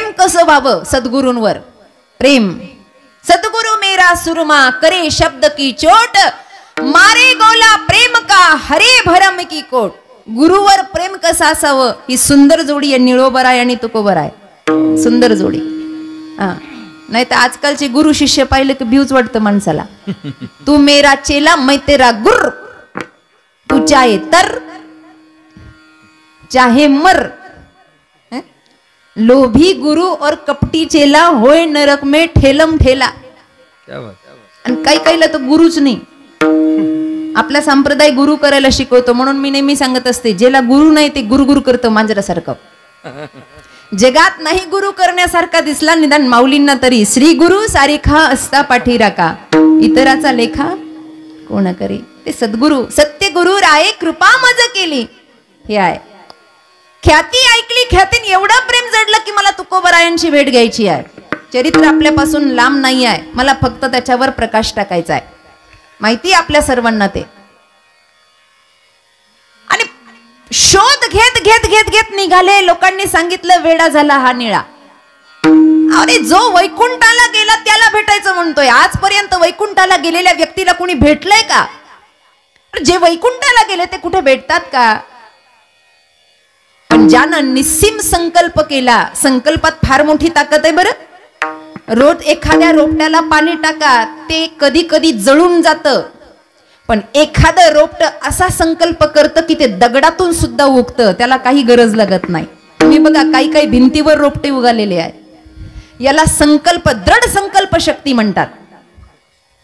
प्रेम कसं व्हावं सद्गुरूंवर. प्रेम सद्गुरु मेरा सुरमा करे शब्द की चोट, मारे गोला प्रेम का हरे भरम की कोट. गुरुवर प्रेम कसं असावं ही सुंदर जोडी आहे निळोबराय आणि तुकोबराय. सुंदर जोडी. नाही तर आजकालचे गुरु शिष्य पाहिले की भीऊच वाटतं माणसाला. तू मेरा चेला मैं तेरा गुर, तू चाहे तर चाहे मर. लोभी गुरु और कपटी चेला होय नरक में ठेलम ठेला. आणि काही काहीला तर गुरुच नाही. आपला संप्रदाय गुरु करायला शिकवतो. म्हणून मी नेहमी सांगत असते ज्याला गुरु नाही ते गुरु करतं मांजरासारखं. जगात नाही गुरु करण्यासारखा दिसला निदान माऊलींना तरी श्री गुरु सारिखा असता पाठीराका, इतराचा लेखा कोण करी. ते सद्गुरु सत्य गुरु राये कृपा मज केली हे आहे. ख्याती ऐकली, ख्यातीन एवढं प्रेम जडलं की मला तुकोबरायांची भेट घ्यायची आहे. चरित्र आपल्यापासून लांब नाही आहे, मला फक्त त्याच्यावर प्रकाश टाकायचा आहे. माहिती आपल्या सर्वांना ते. आणि शोध घेत घेत घेत घेत निघाले. लोकांनी सांगितलं वेडा झाला हा निळा. अरे जो वैकुंठाला गेला त्याला भेटायचं म्हणतोय. आजपर्यंत वैकुंठाला गेलेल्या व्यक्तीला कुणी भेटलंय का? जे वैकुंठाला गेले ते कुठे भेटतात का? पण ज्यानं निस्सीम संकल्प केला, संकल्पात फार मोठी ताकद आहे बरं. रोज एखाद्या रोपट्याला पाणी टाका, ते कधी कधी जळून जातं. पण एखादं रोपट असा संकल्प करतं की ते दगडातून सुद्धा उगतं, त्याला काही गरज लागत नाही. तुम्ही बघा काही काही भिंतीवर रोपटे उगालेले आहेत. याला संकल्प, दृढ संकल्प शक्ती म्हणतात.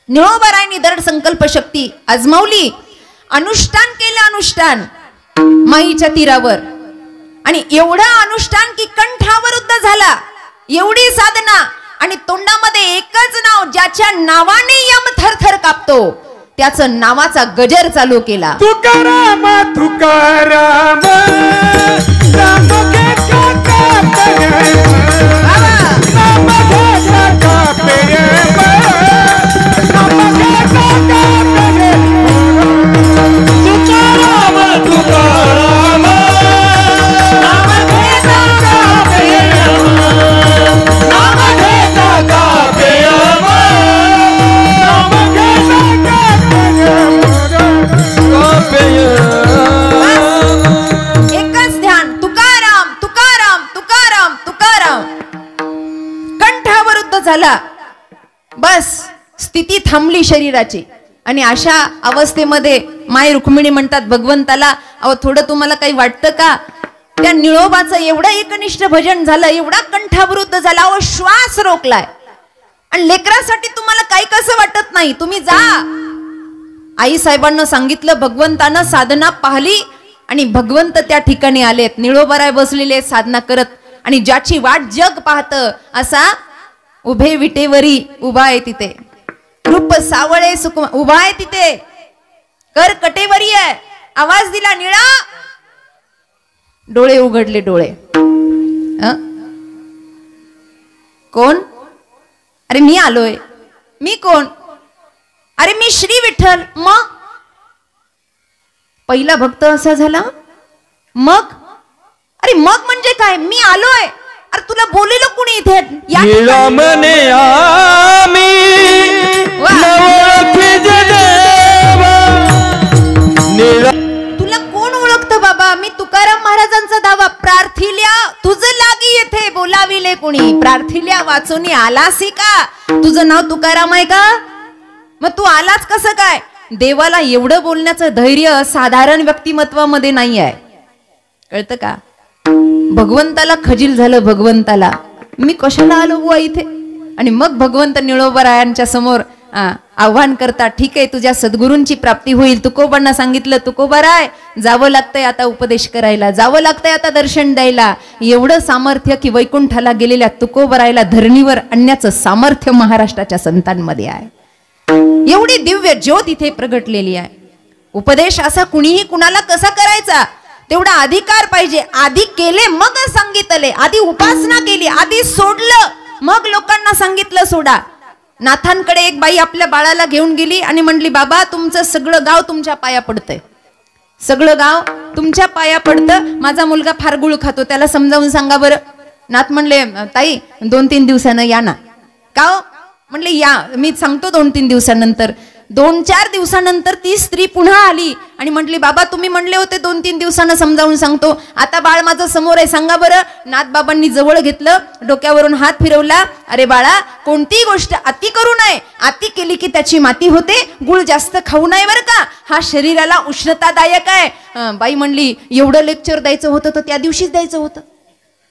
निळोबरायांनी दृढ संकल्प शक्ती आजमावली. अनुष्ठान केलं, अनुष्ठान माईच्या तीरावर. आणि एवढा अनुष्ठान की कंठावरुद्ध झाला. एवढी साधना आणि तोंडामध्ये एकच नाव, ज्याच्या नावाने यम थरथर कापतो त्याचं नावाचा गजर चालू केला. तुकाराम तुकाराम नाम घेतला कापे, नाम घेतला कापे, नाम घेतला कापे. तुकाराम तुकाराम नाम घेतला कापे, नाम घेतला कापे, नाम घेतला एकच ध्यान, तुकाराम तुकाराम तुकाराम तुकाराम. कंठावरुद्ध झाला. बस स्थिती थांबली शरीराची. आणि अशा अवस्थेमध्ये माय रुक्मिणी म्हणतात भगवंताला, अहो थोडं तुम्हाला काही वाटतं का? त्या निळोबाचं एवढं एकनिष्ठ भजन झालं, एवढा कंठावरुद्ध झाला, अहो श्वास रोखलाय. आणि लेकरासाठी तुम्हाला काही कसं वाटत नाही. तुम्ही जा. आई साहेबांना सांगितलं, भगवंतानं साधना पाहिली आणि भगवंत त्या ठिकाणी आलेत. निळोबराय बसलेले साधना करत. आणि ज्याची वाट जग पाहतं असा उभे विटेवरी उभा आहे तिथे. रूप सावळे सुख उभा आहे तिथे. कर कटेवरी आहे. आवाज दिला निळा. डोळे उघडले डोळे. कोण? अरे मी आलोय. मी कोण? अरे मी श्री विठ्ठल. मग पहिला भक्त असा झाला. मग अरे मग म्हणजे काय? मी आलोय. अरे तुला बोलिलं कुणी इथे? तुला कोण ओळखतं बाबा? मी तुकाराम महाराजांचा दावा. प्रार्थिल्या तुझं लागी येथे बोलाविले कुणी. प्रार्थिल्या वाचून आलासी का? तुझं नाव तुकाराम आहे का? मग तू आलाच कसं काय? देवाला एवढं बोलण्याचं धैर्य साधारण व्यक्तिमत्वामध्ये नाही आहे. कळतं का? भगवंताला खजील झालं. भगवंताला मी कशाला आलो बुवा इथे? आणि मग भगवंत निळोबरायांच्या समोर आव्हान करतात. ठीक आहे, तुझ्या सद्गुरूंची प्राप्ती होईल. तुकोबांना सांगितलं, तुकोबाराय जावं लागतंय आता उपदेश करायला, जावं लागतंय आता दर्शन द्यायला. एवढं सामर्थ्य की वैकुंठाला गेलेल्या तुकोबरायला धरणीवर आणण्याचं सामर्थ्य महाराष्ट्राच्या संतांमध्ये आहे. एवढी दिव्य ज्योत इथे प्रगटलेली आहे. उपदेश असा कुणीही कुणाला कसा करायचा तेवढा अधिकार पाहिजे. आधी केले मग सांगितले. आधी उपासना केली, आधी सोडलं, मग लोकांना सांगितलं सोडा. नाथांकडे एक बाई आपल्या बाळाला घेऊन गेली आणि म्हणली, बाबा तुमचं सगळं गाव तुमच्या पाया पडतंय. सगळं गाव तुमच्या पाया पडतं. माझा मुलगा फार गुळ खातो, त्याला समजावून सांगा बरं. नाथ म्हणले ताई 2-3 दिवसानं या ना. का हो? म्हणले या, मी सांगतो 2-3 दिवसानंतर. 2-4 दिवसानंतर ती स्त्री पुन्हा आली आणि म्हटली बाबा तुम्ही म्हणले होते 2-3 दिवसानं समजावून सांगतो, आता बाळ माझं समोर आहे, सांगा बरं. नाथबाबांनी जवळ घेतलं, डोक्यावरून हात फिरवला. अरे बाळा, कोणती गोष्ट अति करू नये, अति केली की त्याची माती होते. गुळ जास्त खाऊ नये बरं का, हा शरीराला उष्णतादायक आहे. बाई म्हणली एवढं लेक्चर द्यायचं होतं तर त्या दिवशीच द्यायचं होतं.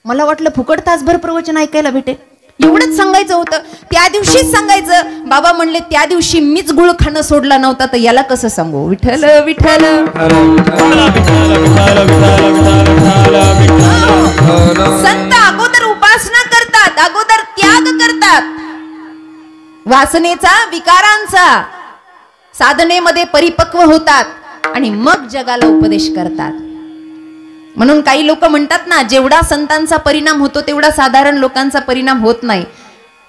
मला वाटलं फुकट तासभर प्रवचन ऐकायला भेटेल, एवढंच सांगायचं होतं, त्या दिवशीच सांगायचं. बाबा म्हणले त्या दिवशी मीच गुळ खाणं सोडला नव्हता तर याला कसं सांगू. विठ्ठल विठ्ठल. संत अगोदर उपासना करतात, अगोदर त्याग करतात वासनेचा, विकारांचा, साधनेमध्ये परिपक्व होतात आणि मग जगाला उपदेश करतात. म्हणून काही लोक म्हणतात ना, जेवढा संतांचा परिणाम होतो तेवढा साधारण लोकांचा परिणाम होत नाही.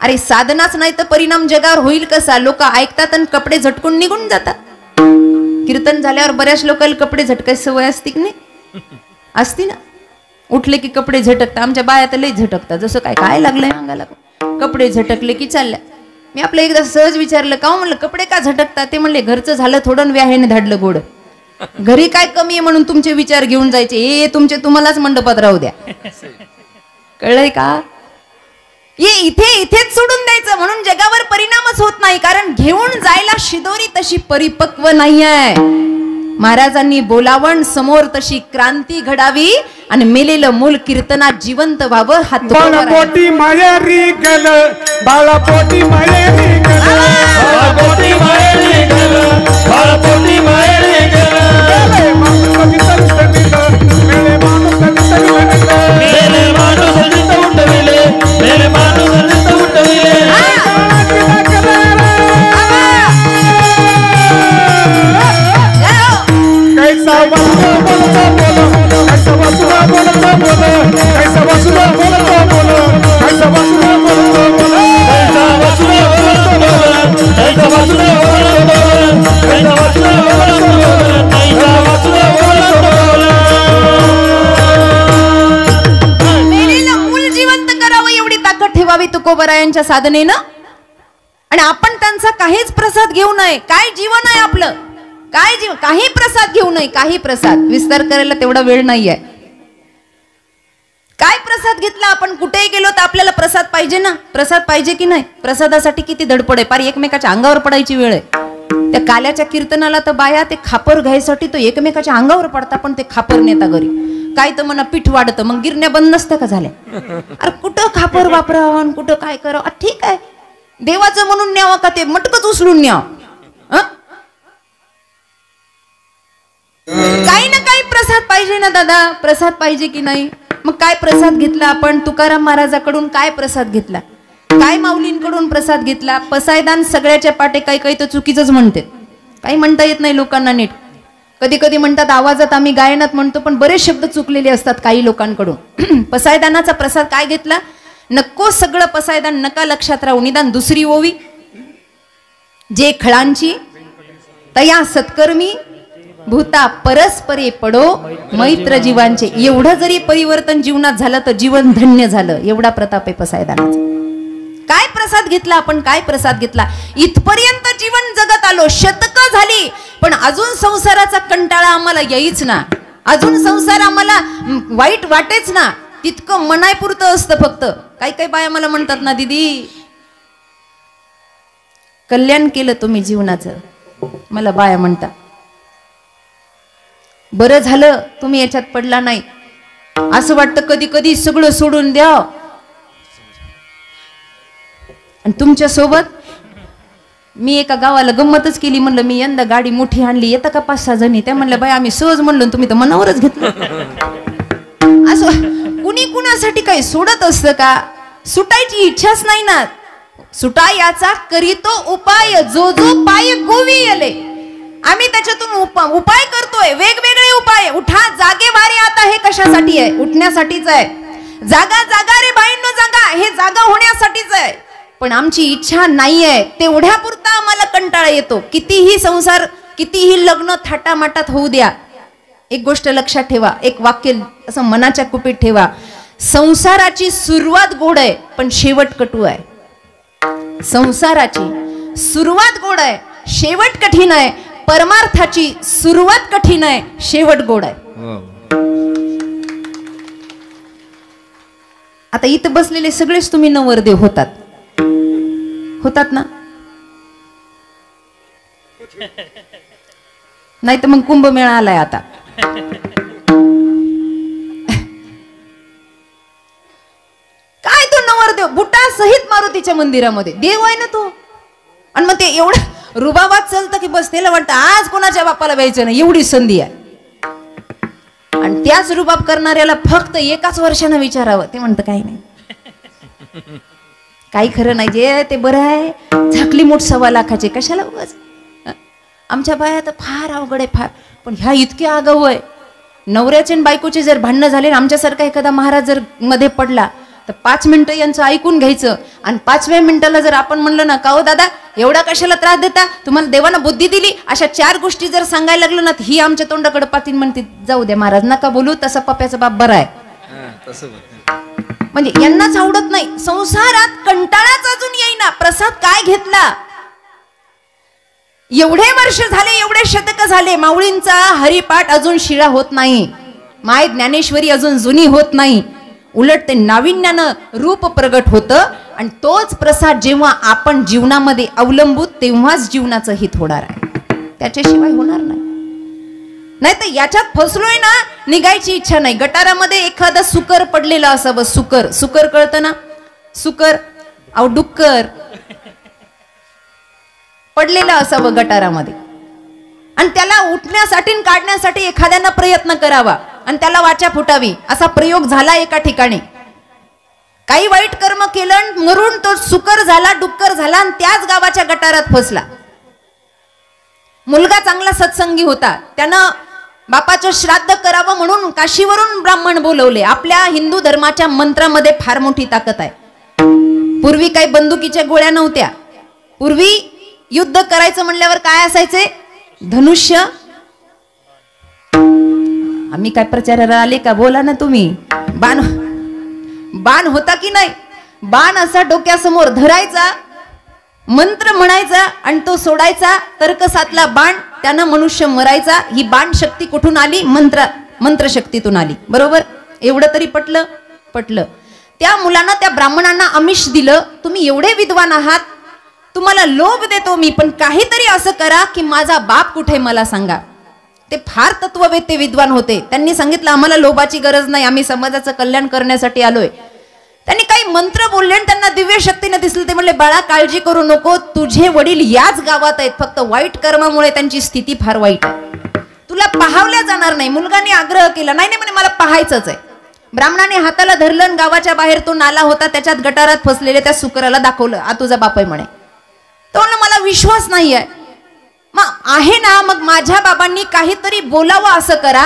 अरे साधनाच नाही तर परिणाम जगावर होईल कसा. लोक ऐकतात आणि कपडे झटकून निघून जातात. कीर्तन झाल्यावर बऱ्याच लोकांना कपडे झटकायची सवय असते की नाही, असती ना. उठले की कपडे झटकतात. आमच्या बाया तर लई झटकतात, जसं काय काय लागलंय अंगाला, कपडे झटकले की चालल्या. मी आपलं एकदा सहज विचारलं का म्हणलं कपडे का झटकतात, ते म्हणले घरचं झालं थोडं व्याह्याने धाडलं गोड, घरी काय कमी आहे म्हणून तुमचे विचार घेऊन जायचे, हे तुमचे तुम्हालाच मंडपात राहू द्या. कळलंय का? ये इथेच सोडून द्यायचं. म्हणून जगावर परिणामच होत नाही, कारण घेऊन जायला शिदोरी तशी परिपक्व नाहीये. महाराजांनी बोलावण समोर तशी क्रांती घडावी आणि मेलेलं मूल कीर्तनात जिवंत व्हावं. हात बाळापोटी माहेरी गेलं, बाळापोटी माहेरी गेलं, बाळापोटी माहेरी गेलं, बाळापोटी माहेरी गेलं. मेले माणूस जित उठविले, मेले माणूस जित उठविले. कैसा वासुदा बोलता बोलो, कैसा वासुदा बोलता बोलो, कैसा वासुदा बोलता बोलो, कैसा वासुदा बोलता बोलो, कैसा वासुदा बोलता बोलो, कैसा वासुदा बोलता बोलो, कैसा वासुदा बोलता बोलो, कैसा वासुदा बोलता बोलो. मेलेलं मूल जिवंत करावं एवढी ताकद ठेवावी तुकोबरायांच्या साधनेनं. आणि आपण त्यांचा काहीच प्रसाद घेऊ नये. काय जीवन आहे आपलं, काय जीवन, काही प्रसाद घेऊ नये. काही प्रसाद विस्तार करायला तेवढा वेळ नाहीये. काय प्रसाद घेतला आपण, कुठेही गेलो तर आपल्याला प्रसाद पाहिजे ना. प्रसाद पाहिजे की नाही. प्रसादासाठी किती धडपड आहे, पार एकमेकाच्या अंगावर पडायची वेळ आहे. त्या काल्याच्या कीर्तनाला तर बाया ते खापर घ्यायसाठी तो एकमेकाच्या अंगावर पडता, पण ते खापर नेता घरी. काय तर म्हणा पीठ वाढतं, मग गिरण्या बंद नसत्या का झाल्या. अरे कुठं खापर वापरावं, कुठं काय करावं. ठीक आहे देवाचं म्हणून न्यावं का ते मटकच उचलून न्यावं. काही ना काही प्रसाद पाहिजे ना दादा. प्रसाद पाहिजे की नाही. मग काय प्रसाद घेतला आपण. तुकाराम महाराजाकडून काय प्रसाद घेतला, काय माऊलींकडून प्रसाद घेतला. पसायदान सगळ्याच्या पाटे काही काही तर चुकीचंच म्हणते, काही म्हणता येत नाही लोकांना नीट. कधी कधी म्हणतात आवाजात आम्ही गायनात म्हणतो, पण बरेच शब्द चुकलेले असतात काही लोकांकडून. पसायदानाचा प्रसाद काय घेतला. नको सगळं पसायदान नका लक्षात राहू. निदान दुसरी ओवी, जे खळांची तया सत्कर्मी भूता परस्परे पडो मैत्र जीवांचे. एवढं जरी परिवर्तन जीवनात झालं तर जीवन धन्य झालं. एवढा प्रताप आहे पसायदानाचा. काय प्रसाद घेतला आपण, काय प्रसाद घेतला. इथपर्यंत जीवन जगत आलो, शतकं झाली, पण अजून संसाराचा कंटाळा आम्हाला येईच ना. अजून संसार आम्हाला वाईट वाटेच ना. तितकं मनायपुरतं असतं फक्त. काही काही बाया मला म्हणतात ना दीदी कल्याण केलं तुम्ही जीवनाचं. मला बाया म्हणतात बरं झालं तुम्ही याच्यात पडला नाही. असं वाटतं कधी कधी सगळं सोडून द्या. आणि तुमच्या सोबत मी एका गावाला गंमतच केली. म्हणलं मी यंदा गाडी मोठी आणली, येतं का 5-6 जणी. त्या म्हणलं बाई आम्ही सहज म्हणलो, तुम्ही तर मनावरच घेतलं. असं कुणी कुणासाठी काही सोडत असतं का. सुटायची इच्छाच नाही ना. सुटा याचा करीतो उपाय, जो जो पाय गोवी येले. आम्ही त्याच्यातून उपाय करतोय, वेगवेगळे उपाय. उठा जागे वारे. आता हे कशासाठी आहे, उठण्यासाठीच आहे. जागा जागा रे बाईंनो जागा, हे जागा होण्यासाठीच आहे. पण आमची इच्छा नाहीये, तेवढ्यापुरता आम्हाला कंटाळा येतो. कितीही संसार, कितीही लग्न थाटामाटात होऊ द्या, एक गोष्ट लक्षात ठेवा, एक वाक्य असं मनाच्या कुपीत ठेवा. संसाराची सुरुवात गोड आहे पण शेवट कटू आहे. संसाराची सुरुवात गोड आहे शेवट कठीण आहे. परमार्थाची सुरुवात कठीण आहे शेवट गोड आहे. आता इथं बसलेले सगळेच तुम्ही नवरदेव होतात ना? नाही तर मग कुंभमेळा आलाय आता. काय तो नवरदेव बुटा सहित मारुतीच्या मंदिरामध्ये देव आहे ना तो. आणि मग ते एवढं रुबाबात चालतं की बस त्याला वाटतं आज कोणाच्या बापाला व्हायचं नाही एवढी संधी आहे. आणि त्याच रुबाब करणाऱ्याला फक्त एकाच वर्षानं विचारावं ते म्हणतं काही नाही काही खरं नाही जे ते बरं आहे. झाकली मोठ 1.25 लाखाची कशाला उगाच. आमच्या बाया तर फार अवघड आहे फार. पण ह्या इतके आगाऊ आहे. नवऱ्याचे आणि बायकोचे जर भांडणं झाले आमच्यासारखा एखादा महाराज जर मध्ये पडला तर 5 मिनिटं यांचं ऐकून घ्यायचं. आणि 5व्या मिनिटाला जर आपण म्हणलं ना का हो दादा एवढा कशाला त्रास देता तुम्हाला देवानं बुद्धी दिली अशा 4 गोष्टी जर सांगायला लागलो ना ही आमच्या तोंडाकडे पातीन म्हणते जाऊ द्या महाराज नका बोलू तसा पप्याचा बाप बरा आहे. म्हणजे यांनाच आवडत नाही. संसारात कंटाळाच अजून येईना. प्रसाद काय घेतला. एवढे वर्ष झाले एवढे शतक झाले माऊळींचा हरिपाठ अजून शिळा होत नाही. माय ज्ञानेश्वरी अजून जुनी होत नाही. उलट ते नाविन्यानं रूप प्रगट होतं. आणि तोच प्रसाद जेव्हा आपण जीवनामध्ये अवलंबू तेव्हाच जीवनाचं हित होणार आहे. त्याच्याशिवाय होणार नाही. नाही तर याच्यात फसलोय ना निघायची इच्छा नाही. गटारामध्ये एखादा सुकर पडलेला असावं. सुकर कळतं ना. सुकर अहो डुक्कर पडलेला असावं गटारामध्ये. आणि त्याला उठण्यासाठी काढण्यासाठी एखाद्यानं प्रयत्न करावा आणि त्याला वाचा फुटावी. असा प्रयोग झाला एका ठिकाणी. काही वाईट कर्म केलं मरून तो सुकर झाला डुक्कर झाला आणि त्याच गावाच्या गटारात फसला. मुलगा चांगला सत्संगी होता. त्यानं बापाचं श्राद्ध करावं म्हणून काशीवरून ब्राह्मण बोलवले. आपल्या हिंदू धर्माच्या मंत्रामध्ये फार मोठी ताकद आहे. पूर्वी काही बंदुकीच्या गोळ्या नव्हत्या. पूर्वी युद्ध करायचं म्हणल्यावर काय असायचे धनुष्य. आम्ही काय प्रचाराला आले का बोला ना तुम्ही. बाण होता की नाही. बाण असा डोक्यासमोर धरायचा मंत्र म्हणायचा आणि तो सोडायचा. तर्कसातला बाण त्यानं मनुष्य मरायचा. ही बाण शक्ती कुठून आली मंत्र शक्तीतून आली. बरोबर एवढं तरी पटलं. त्या मुलांना त्या ब्राह्मणांना आमिष दिलं तुम्ही एवढे विद्वान आहात तुम्हाला लोभ देतो मी पण काहीतरी असं करा की माझा बाप कुठे मला सांगा. ते फार तत्ववेत्ते विद्वान होते. त्यांनी सांगितलं आम्हाला लोभाची गरज नाही आम्ही समाजाचं कल्याण करण्यासाठी आलोय. त्यांनी काही मंत्र बोलले आणि त्यांना दिव्य शक्तीने दिसलं. ते म्हणले बाळा काळजी करू नको तुझे वडील याच गावात आहेत फक्त वाईट कर्मामुळे त्यांची स्थिती फार वाईट आहे. तुला पाहावल्या जाणार नाही. मुलगाने आग्रह केला नाही म्हणे मला पाहायचंच आहे. ब्राह्मणाने हाताला धरलं गावाच्या बाहेर तो नाला होता त्याच्यात गटारात फसलेले त्या सुकराला दाखवलं आ तुझा बाप आहे म्हणे. तो मला विश्वास नाही आहे. मग आहे ना मग माझ्या बाबांनी काहीतरी बोलावं असं करा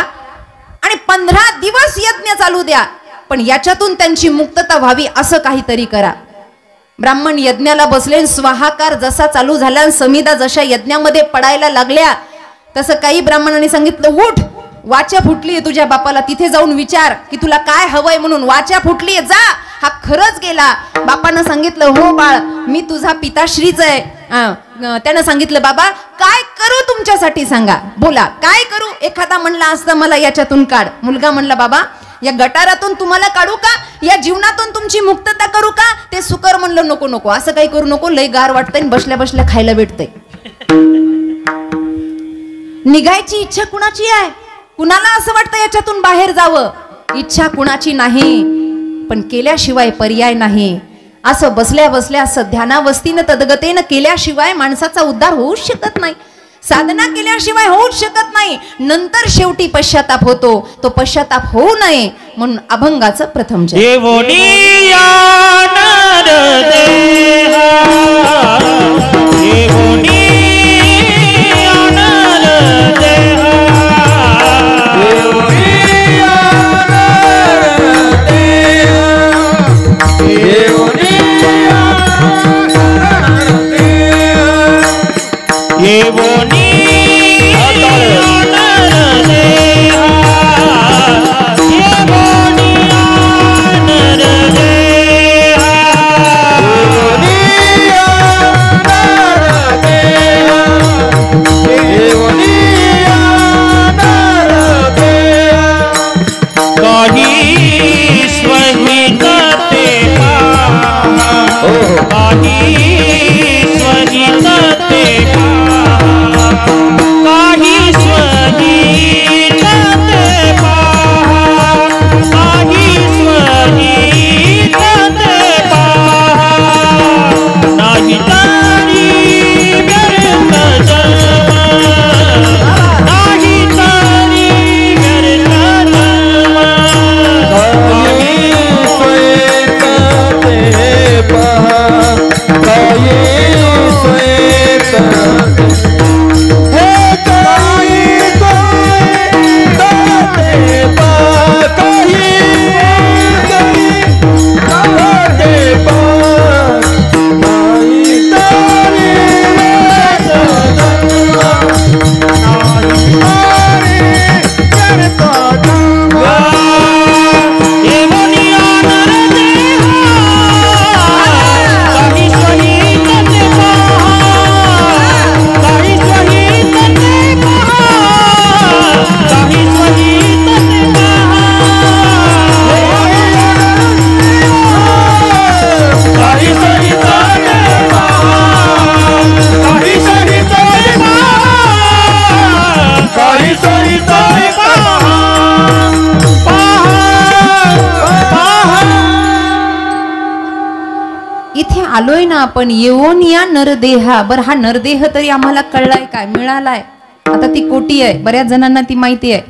आणि 15 दिवस यज्ञ चालू द्या पण याच्यातून त्यांची मुक्तता व्हावी असं काहीतरी करा. ब्राह्मण यज्ञाला बसले. स्वाहाकार जसा चालू झाला समिधा जशा यज्ञामध्ये पडायला लागल्या तसं काही ब्राह्मणांनी सांगितलं उठ वाचा फुटली तुझ्या बापाला तिथे जाऊन विचार की तुला काय हवंय म्हणून. वाचा फुटली जा. हा खरंच गेला. बापानं सांगितलं हो बाळ मी तुझा पिताश्रीच आहे. त्यानं सांगितलं बाबा काय करू तुमच्यासाठी सांगा बोला काय करू. एखादा म्हणला असतं मला याच्यातून काढ. मुलगा म्हणला बाबा या गटारातून तुम्हाला काढू का या जीवनातून तुमची मुक्तता करू का. ते सुकर म्हणलं नको नको असं काही करू नको लय गार वाटतंय बसल्या बसल्या खायला भेटतंय. निघायची इच्छा कुणाची आहे. कुणाला असं वाटतं याच्यातून बाहेर जावं. इच्छा कुणाची नाही पण केल्याशिवाय पर्याय नाही. असं बसल्या बसल्या असं ध्यानावस्थीनं तदगतेनं केल्याशिवाय माणसाचा उद्धार होऊच शकत नाही. साधना केल्याशिवाय होऊच शकत नाही. नंतर शेवटी पश्चाताप होतो. तो पश्चाताप होऊ नये म्हणून अभंगाचं प्रथम इथे आलोय ना आपण, येऊन या नरदेहा. बरं हा नरदेह तरी आम्हाला कळलाय काय, मिळालाय. आता ती कोटी आहे, बऱ्याच जणांना ती माहिती आहे.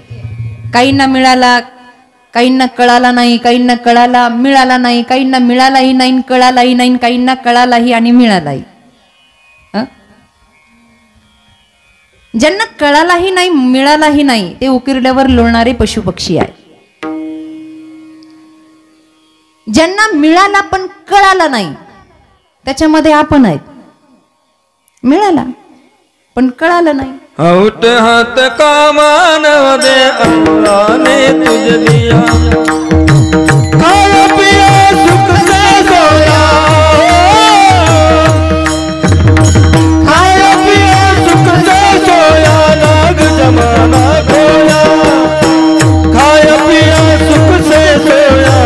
काहींना मिळाला, काहींना कळाला नाही, काहींना कळाला मिळाला नाही, काहींना मिळालाही नाही कळालाही नाही, काहींना कळालाही आणि मिळालाही. ज्यांना कळालाही नाही मिळालाही नाही ते उकिरड्यावर लोळणारे पशुपक्षी आहे. ज्यांना मिळाला पण कळाला नाही त्याच्यामध्ये आपण आहेत. मिळाला पण कळालं नाही. हौट हाथ का मानव दे अल्लाह ने तुझे दिया, खाया पिया सुख से सोया, खाया पिया सुख से सोया, नाग जमाना खोया, खाया पिया सुख से सोया,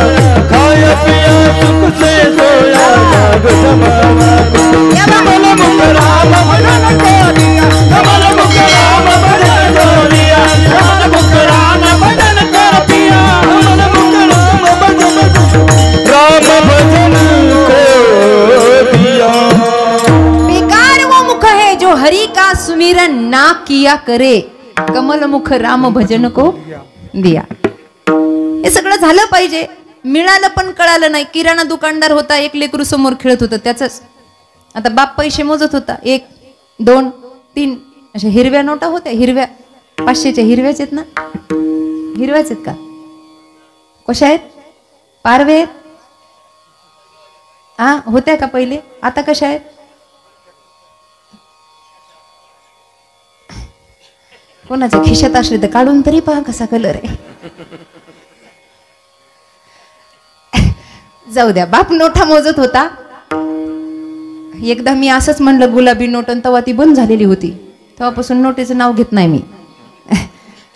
खाया पिया सुख से सोया, नाग जमाना खोया. कमल मुख राम भजन को दिया, कमल मुख राम भजन को दिया, कमल मुख राम भजन कर पिया, कमल मुख राम भजन को दिया. बेकार वो मुख है जो हरि का सुमिरन ना किया करे, कमल मुख राम भजन को दिया. हे सगळं झालं पाहिजे. मिळालं पण कळालं नाही. किराणा दुकानदार होता, एक लेकरू समोर खेळत होतं त्याचंच. आता बाप पैसे मोजत होता, 1 2 3 अशा हिरव्या नोटा होत्या, हिरव्या 500च्या हिरव्याच आहेत ना, हिरव्याच आहेत का, कशा आहेत, पारवे आहेत, हा होत्या का पहिले, आता कशा आहेत. कोणाच्या खिशात असले तर काढून तरी पहा कसा कलर आहे. जाऊ द्या. बाप नोटा मोजत होता. एकदा मी असंच म्हणलं गुलाबी नोट, तेव्हा ती बंद झालेली होती. तेव्हापासून नोटेचं नाव घेत नाही मी.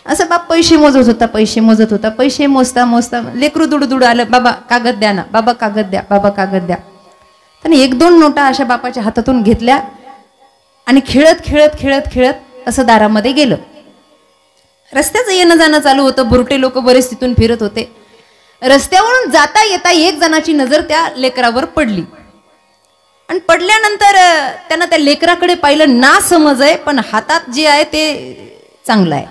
असं बाप पैसे मोजत होता, पैसे मोजत होता. पैसे मोजता मोजता लेकरू दुडू आलं, बाबा कागद द्या ना, बाबा कागद द्या, बाबा कागद द्या. त्याने 1-2 नोटा अशा बापाच्या हातातून घेतल्या आणि खेळत खेळत खेळत खेळत असं दारामध्ये गेलं. रस्त्याचं येणं जाणं चालू होतं. बुरटे लोक बरेच तिथून फिरत होते. रस्त्यावरून जाता येता एक जणाची नजर त्या लेकरावर पडली आणि पडल्यानंतर त्यानं त्या लेकराकडे पाहिलं. ना समज आहे पण हातात जे आहे ते चांगलं आहे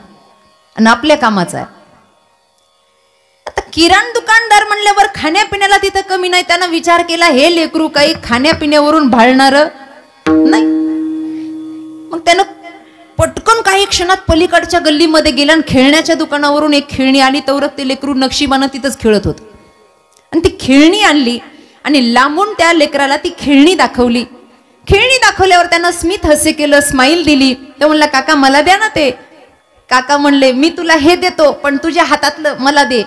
आणि आपल्या कामाचं आहे. आता किराणा दुकानदार म्हणल्यावर खाण्यापिण्याला तिथं कमी नाही. त्यानं विचार केला हे लेकरू काही खाण्यापिण्यावरून भाळणार नाही. मग त्यानं पटकन काही क्षणात पलीकडच्या गल्लीमध्ये गेला आणि खेळण्याच्या दुकानावरून एक खेळणी आली. तवरत ते लेकरू नक्षीबानं तिथंच खेळत होतं आणि ती खेळणी आणली आणि लांबून त्या लेकराला ती खेळणी दाखवली. खेळणी दाखवल्यावर त्यानं स्मित हास्य केलं, स्माईल दिली. तो म्हणला काका मला द्या ना ते. काका म्हणले मी तुला हे देतो पण तुझ्या हातातलं मला दे.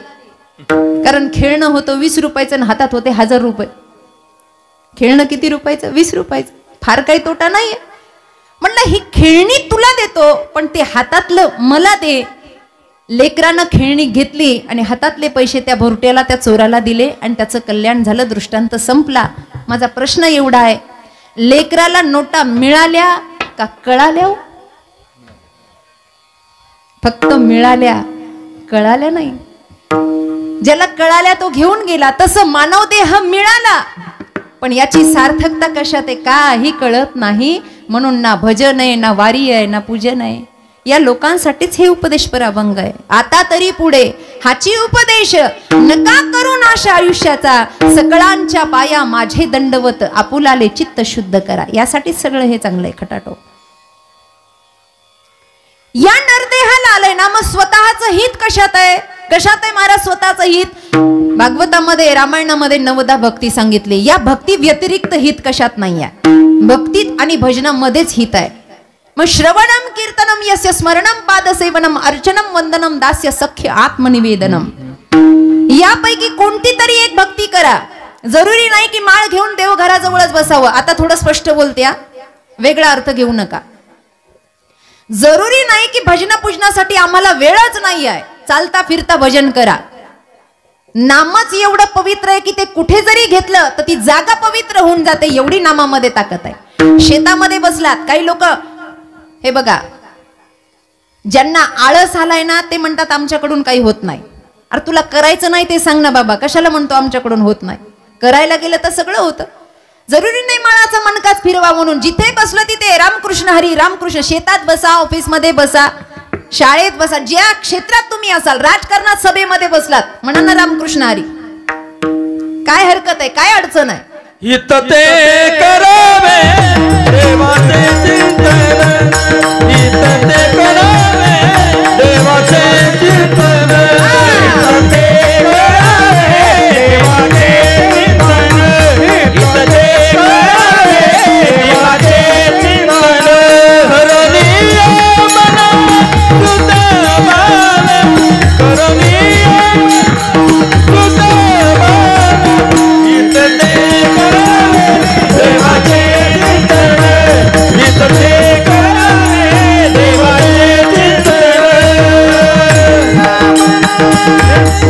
कारण खेळणं होतं 20 रुपयाचं आणि हातात होते 1000 रुपये. खेळणं किती रुपयाचं, 20 रुपयाचं. फार काही तोटा नाहीये. म्हणलं ही खेळणी तुला देतो पण ते हातातलं मला दे. लेकरानं खेळणी घेतली आणि हातातले पैसे त्या भुरट्याला, त्या चोराला दिले आणि त्याचं कल्याण झालं. दृष्टांत संपला. माझा प्रश्न एवढा आहे, लेकराला नोटा मिळाल्या का कळाल्या? फक्त मिळाल्या, कळाल्या नाही. ज्याला कळाल्या तो घेऊन गेला. तसं मानव देह मिळाला पण याची सार्थकता कशात आहे काही कळत नाही. म्हणून ना भजन आहे, ना वारी आहे, ना पूजन आहे. या लोकांसाठीच हे उपदेश पराभंग आहे. आता तरी पुढे हाची उपदेश नका करू नाश आयुष्याचा, सकळांच्या पाया माझे दंडवत, आपुलाले चित्त शुद्ध करा. यासाठी सगळं हे चांगलं आहे खटाटो. या नरदेहाला आलंय ना, मग स्वतःचं हित कशात आहे? कशात आहे महाराज स्वतःचं हित? भागवतामध्ये, रामायणामध्ये 9दा भक्ती सांगितली. या भक्ती व्यतिरिक्त हित कशात नाही आहे. भक्तीत आणि भजनामध्येच हित आहे. मग श्रवणम कीर्तनम यस्य स्मरणम पादसेवनम अर्चनम वंदनम दास्य सख्य आत्मनिवेदनम, यापैकी कोणती तरी एक भक्ती करा. जरुरी नाही की माळ घेऊन देवघराजवळच बसावं. आता थोडं स्पष्ट बोलते, वेगळा अर्थ घेऊ नका. जरुरी नाही की भजन पूजनासाठी आम्हाला वेळच नाही आहे. चालता फिरता भजन करा. नामच एवढं पवित्र आहे की ते कुठे जरी घेतलं तर ती जागा पवित्र होऊन जाते. एवढी नामामध्ये ताकद आहे. शेतामध्ये बसलात, काही लोक हे बघा, ज्यांना आळस आलाय ना ते म्हणतात आमच्याकडून काही होत नाही. अरे तुला करायचं नाही ते सांग ना बाबा, कशाला म्हणतो आमच्याकडून होत नाही? करायला गेलं तर सगळं होतं. जरुरी नाही माळाचा मणकाच फिरवा म्हणून. जिथे बसलो तिथे रामकृष्ण हरी रामकृष्ण. शेतात बसा, ऑफिस मध्ये बसा, शाळेत बसा, ज्या क्षेत्रात तुम्ही असाल, राजकारणात सभेमध्ये बसलात, म्हणा ना रामकृष्ण हरी. काय हरकत आहे, काय अडचण आहे? हित ते करावे देवाचे चिंतन, हित ते करावे देवाचे चिंतन, हित ते करावे देवाचे चिंतन, हित ते करावे देवाचे चिंतन. करणीय मना कृत भावे, करणीय कृत भावे, हित ते देवाचे चिंतन, हित ते करावे देवाचे चिंतन.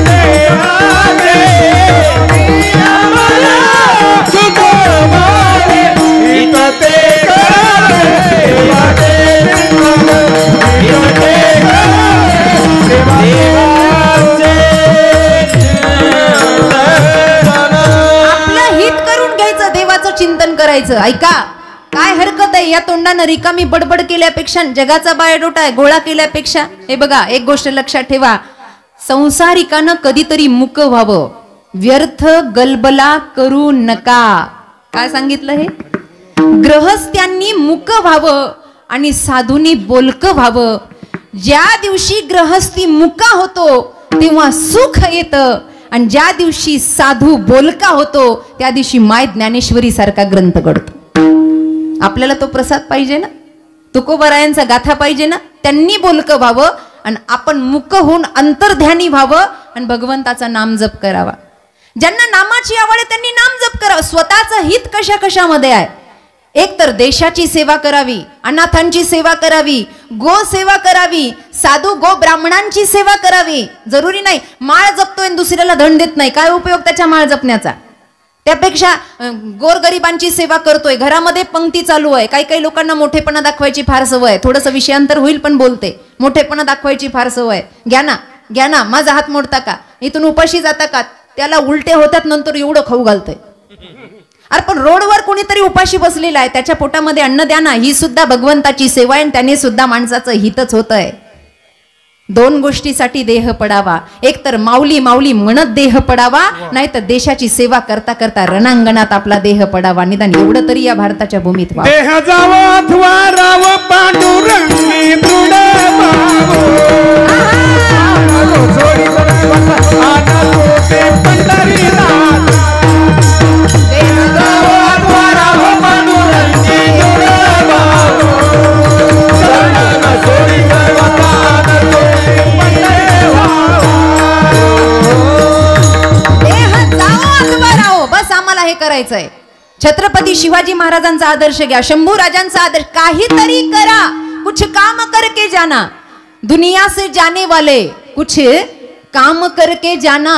देवाचे आम्हाला सुख भावे, हित ते करावे देवाचे चिंतन, हित ते करावे देवाचे चिंतन. आपलं हित करून घ्यायचं, देवाचं चिंतन करायचं. ऐका, काय हरकत आहे या तोंडानं रिकामी बडबड केल्यापेक्षा, जगाचा बायोडोटा गोळा केल्यापेक्षा. हे बघा, एक गोष्ट लक्षात ठेवा, संसारिकानं कधीतरी मुक व्हावं, व्यर्थ गलबला करू नका. काय सांगितलं हे? ग्रहस्थ्यांनी मुक व्हावं आणि साधूंनी बोलकं व्हावं. ज्या दिवशी ग्रहस्थी मुका होतो तेव्हा सुख येतं, आणि ज्या दिवशी साधू बोलका होतो त्या दिवशी माय ज्ञानेश्वरी सारखा ग्रंथ घडतो. आपल्याला तो प्रसाद पाहिजे ना, तुकोबरायांचा गाथा पाहिजे ना. त्यांनी बोलकं व्हावं आणि आपण मुक होऊन अंतर्ध्यानी व्हावं आणि भगवंताचा नाम जप करावा. ज्यांना नामाची आवड आहे त्यांनी नाम जप करावं. स्वतःचं हित कशा कशामध्ये आहे? एक तर देशाची सेवा करावी, अनाथांची सेवा करावी, गो सेवा करावी, साधू गो ब्राह्मणांची सेवा करावी. जरुरी नाही माळ जपतोय आणि दुसऱ्याला धन देत नाही, काय उपयोग त्याच्या माळ जपण्याचा? त्यापेक्षा गोरगरिबांची सेवा करतोय, घरामध्ये पंक्ती चालू आहे. काही काही लोकांना मोठेपणा दाखवायची फार सवय आहे. थोडंसं विषयांतर होईल पण बोलते. मोठेपणा दाखवायची फार सवय आहे. घ्या ना घ्या ना, माझा हात मोडता का, इथून उपाशी जाता का, त्याला उलटे होतात, नंतर एवढं खाऊ घालतोय. अरे पण रोडवर कोणीतरी उपाशी बसलेला आहे, त्याच्या पोटामध्ये अन्न द्या ना. ही सुद्धा भगवंताची सेवा आहे, त्याने सुद्धा माणसाचं हितच होत आहे. दोन गोष्टीसाठी देह पडावा, एक तर माऊली माऊली म्हणत देह पडावा, नाही तर देशाची सेवा करता करता रणांगणात आपला देह पडावा. निदान एवढं तरी या भारताच्या भूमीत व्हावं. देह जावा अथवा राव पांडुरंगी दृढ भावो, जोडी आना कोटे पंढरीनाथ. देह जावा अथवा राव पांडुरंगी दृढ भावो, चरणाला जोडी करवता आना कोटे पंढरी भावो. देह जाओ अथवा राहो, बस आम्हाला हे करायचंय. छत्रपती शिवाजी महाराजांचा आदर्श घ्या, शंभू राजांचा आदर्श. काहीतरी करा, कुछ काम करके जाना. दुनिया से जाने वाले कुछ काम करके जाना,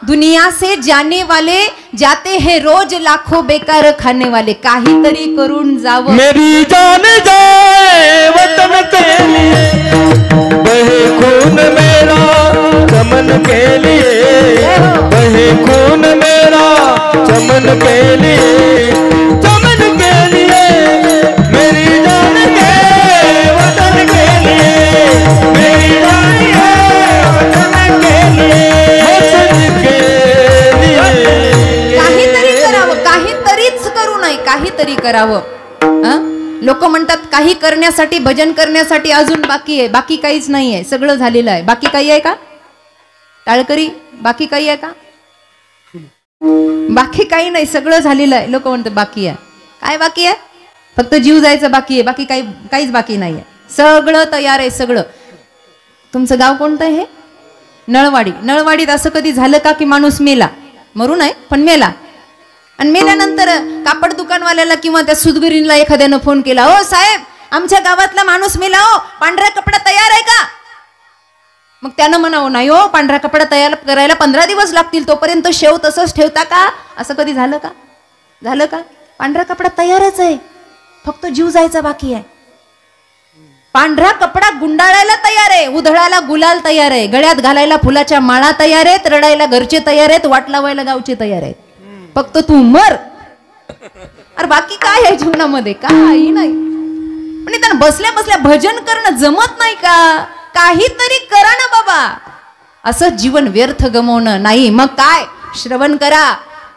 दुनिया से जाने वाले जाते हैं रोज लाखों बेकार खाने वाले. काहीतरी करून जावं. मेरी जान जाए वतन के लिए, बहे खून मेरा चमन के लिए, बहे खून मेरा चमन के लिए, चमन के लिए. मेरी जान के वतन के लिए, मेरी जान है वतन के लिए, वतन के लिए. काहीतरी करावं, काहीतरीच करू नये, काहीतरी करावं. लोक म्हणतात काही करण्यासाठी, भजन करण्यासाठी अजून बाकी आहे. बाकी काहीच नाही आहे, सगळं झालेलं आहे. बाकी काही आहे का टाळकरी? बाकी काही आहे का? बाकी काही नाही, सगळं झालेलं आहे. लोक म्हणतात बाकी आहे. काय बाकी आहे? फक्त जीव जायचं बाकी आहे, बाकी काहीच बाकी नाही आहे. सगळं तयार आहे, सगळं. तुमचं गाव कोणतं आहे? नळवाडी. नळवाडीत असं कधी झालं का की माणूस मेला? मरू नये पण मेला, आणि मेल्यानंतर कापड दुकानवाल्याला किंवा त्या सुदगिरीला एखाद्यानं फोन केला, ओ साहेब आमच्या गावातला माणूस मेला, हो पांढरा कपडा तयार आहे का? मग त्यानं म्हणावं नाही हो, पांढरा कपडा तयार करायला 15 दिवस लागतील, तोपर्यंत शेव तसंच ठेवता का? असं कधी झालं का? झालं का? पांढरा कपडा तयारच आहे, फक्त जीव जायचा बाकी आहे. पांढरा कपडा गुंडाळायला तयार आहे, उधळायला गुलाल तयार आहे, गळ्यात घालायला फुलाच्या माळा तयार आहेत, रडायला घरचे तयार आहेत, वाट लावायला गावचे तयार आहेत. फक्त तू मर. अरे बाकी काय आहे जीवनामध्ये? काही नाही. म्हणजे त्यांना बसल्या बसल्या भजन करणं जमत नाही का? काहीतरी करा ना बाबा. असं जीवन व्यर्थ गमवणं नाही. मग काय? श्रवण करा.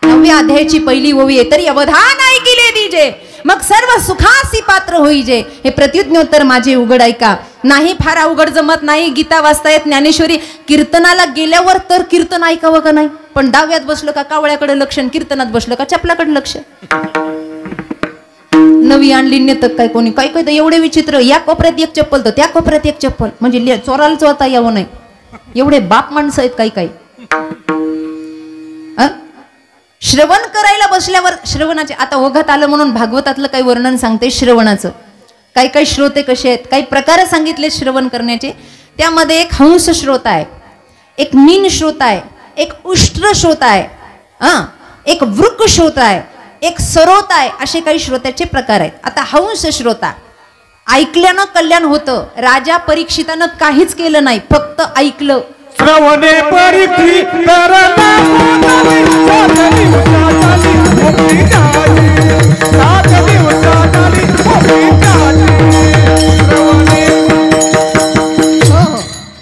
9व्या अध्यायाची पहिली ओवी आहे, तरी अवधान ऐकिले दीजे, मग सर्व सुखासी पात्र होईजे. हे प्रत्युज्ञोत्तर माझे उघड ऐका. नाही फार अवघड जमत नाही. गीता वाचता येत, ज्ञानेश्वरी. कीर्तनाला गेल्यावर तर कीर्तन ऐकावं का नाही? पण दहाव्यात बसलं का कावळ्याकडे लक्ष, कीर्तनात बसलं का चपलाकडे लक्ष. नवी आणली नेतक काय कोणी, काय काय तर एवढे विचित्र. या कोपऱ्यात एक चप्पल तर त्या कोपऱ्यात एक चप्पल, म्हणजे चोराला चोरता यावं नाही. एवढे बाप माणसं आहेत काही काही. श्रवण करायला बसल्यावर श्रवणाचे, आता ओघात आलं म्हणून भागवतातलं काही वर्णन सांगते श्रवणाचं. काही काही श्रोते कसे आहेत, काही प्रकार सांगितले श्रवण करण्याचे. त्यामध्ये एक हंस श्रोता आहे, एक मीन श्रोता आहे, एक उष्ट्र श्रोता आहे, एक वृक श्रोता आहे, एक सरोता आहे. असे काही श्रोत्याचे प्रकार आहेत. आता हंस श्रोता, ऐकल्यानं कल्याण होतं. राजा परीक्षितानं काहीच केलं नाही, फक्त ऐकलं. श्रवणे परीक्षित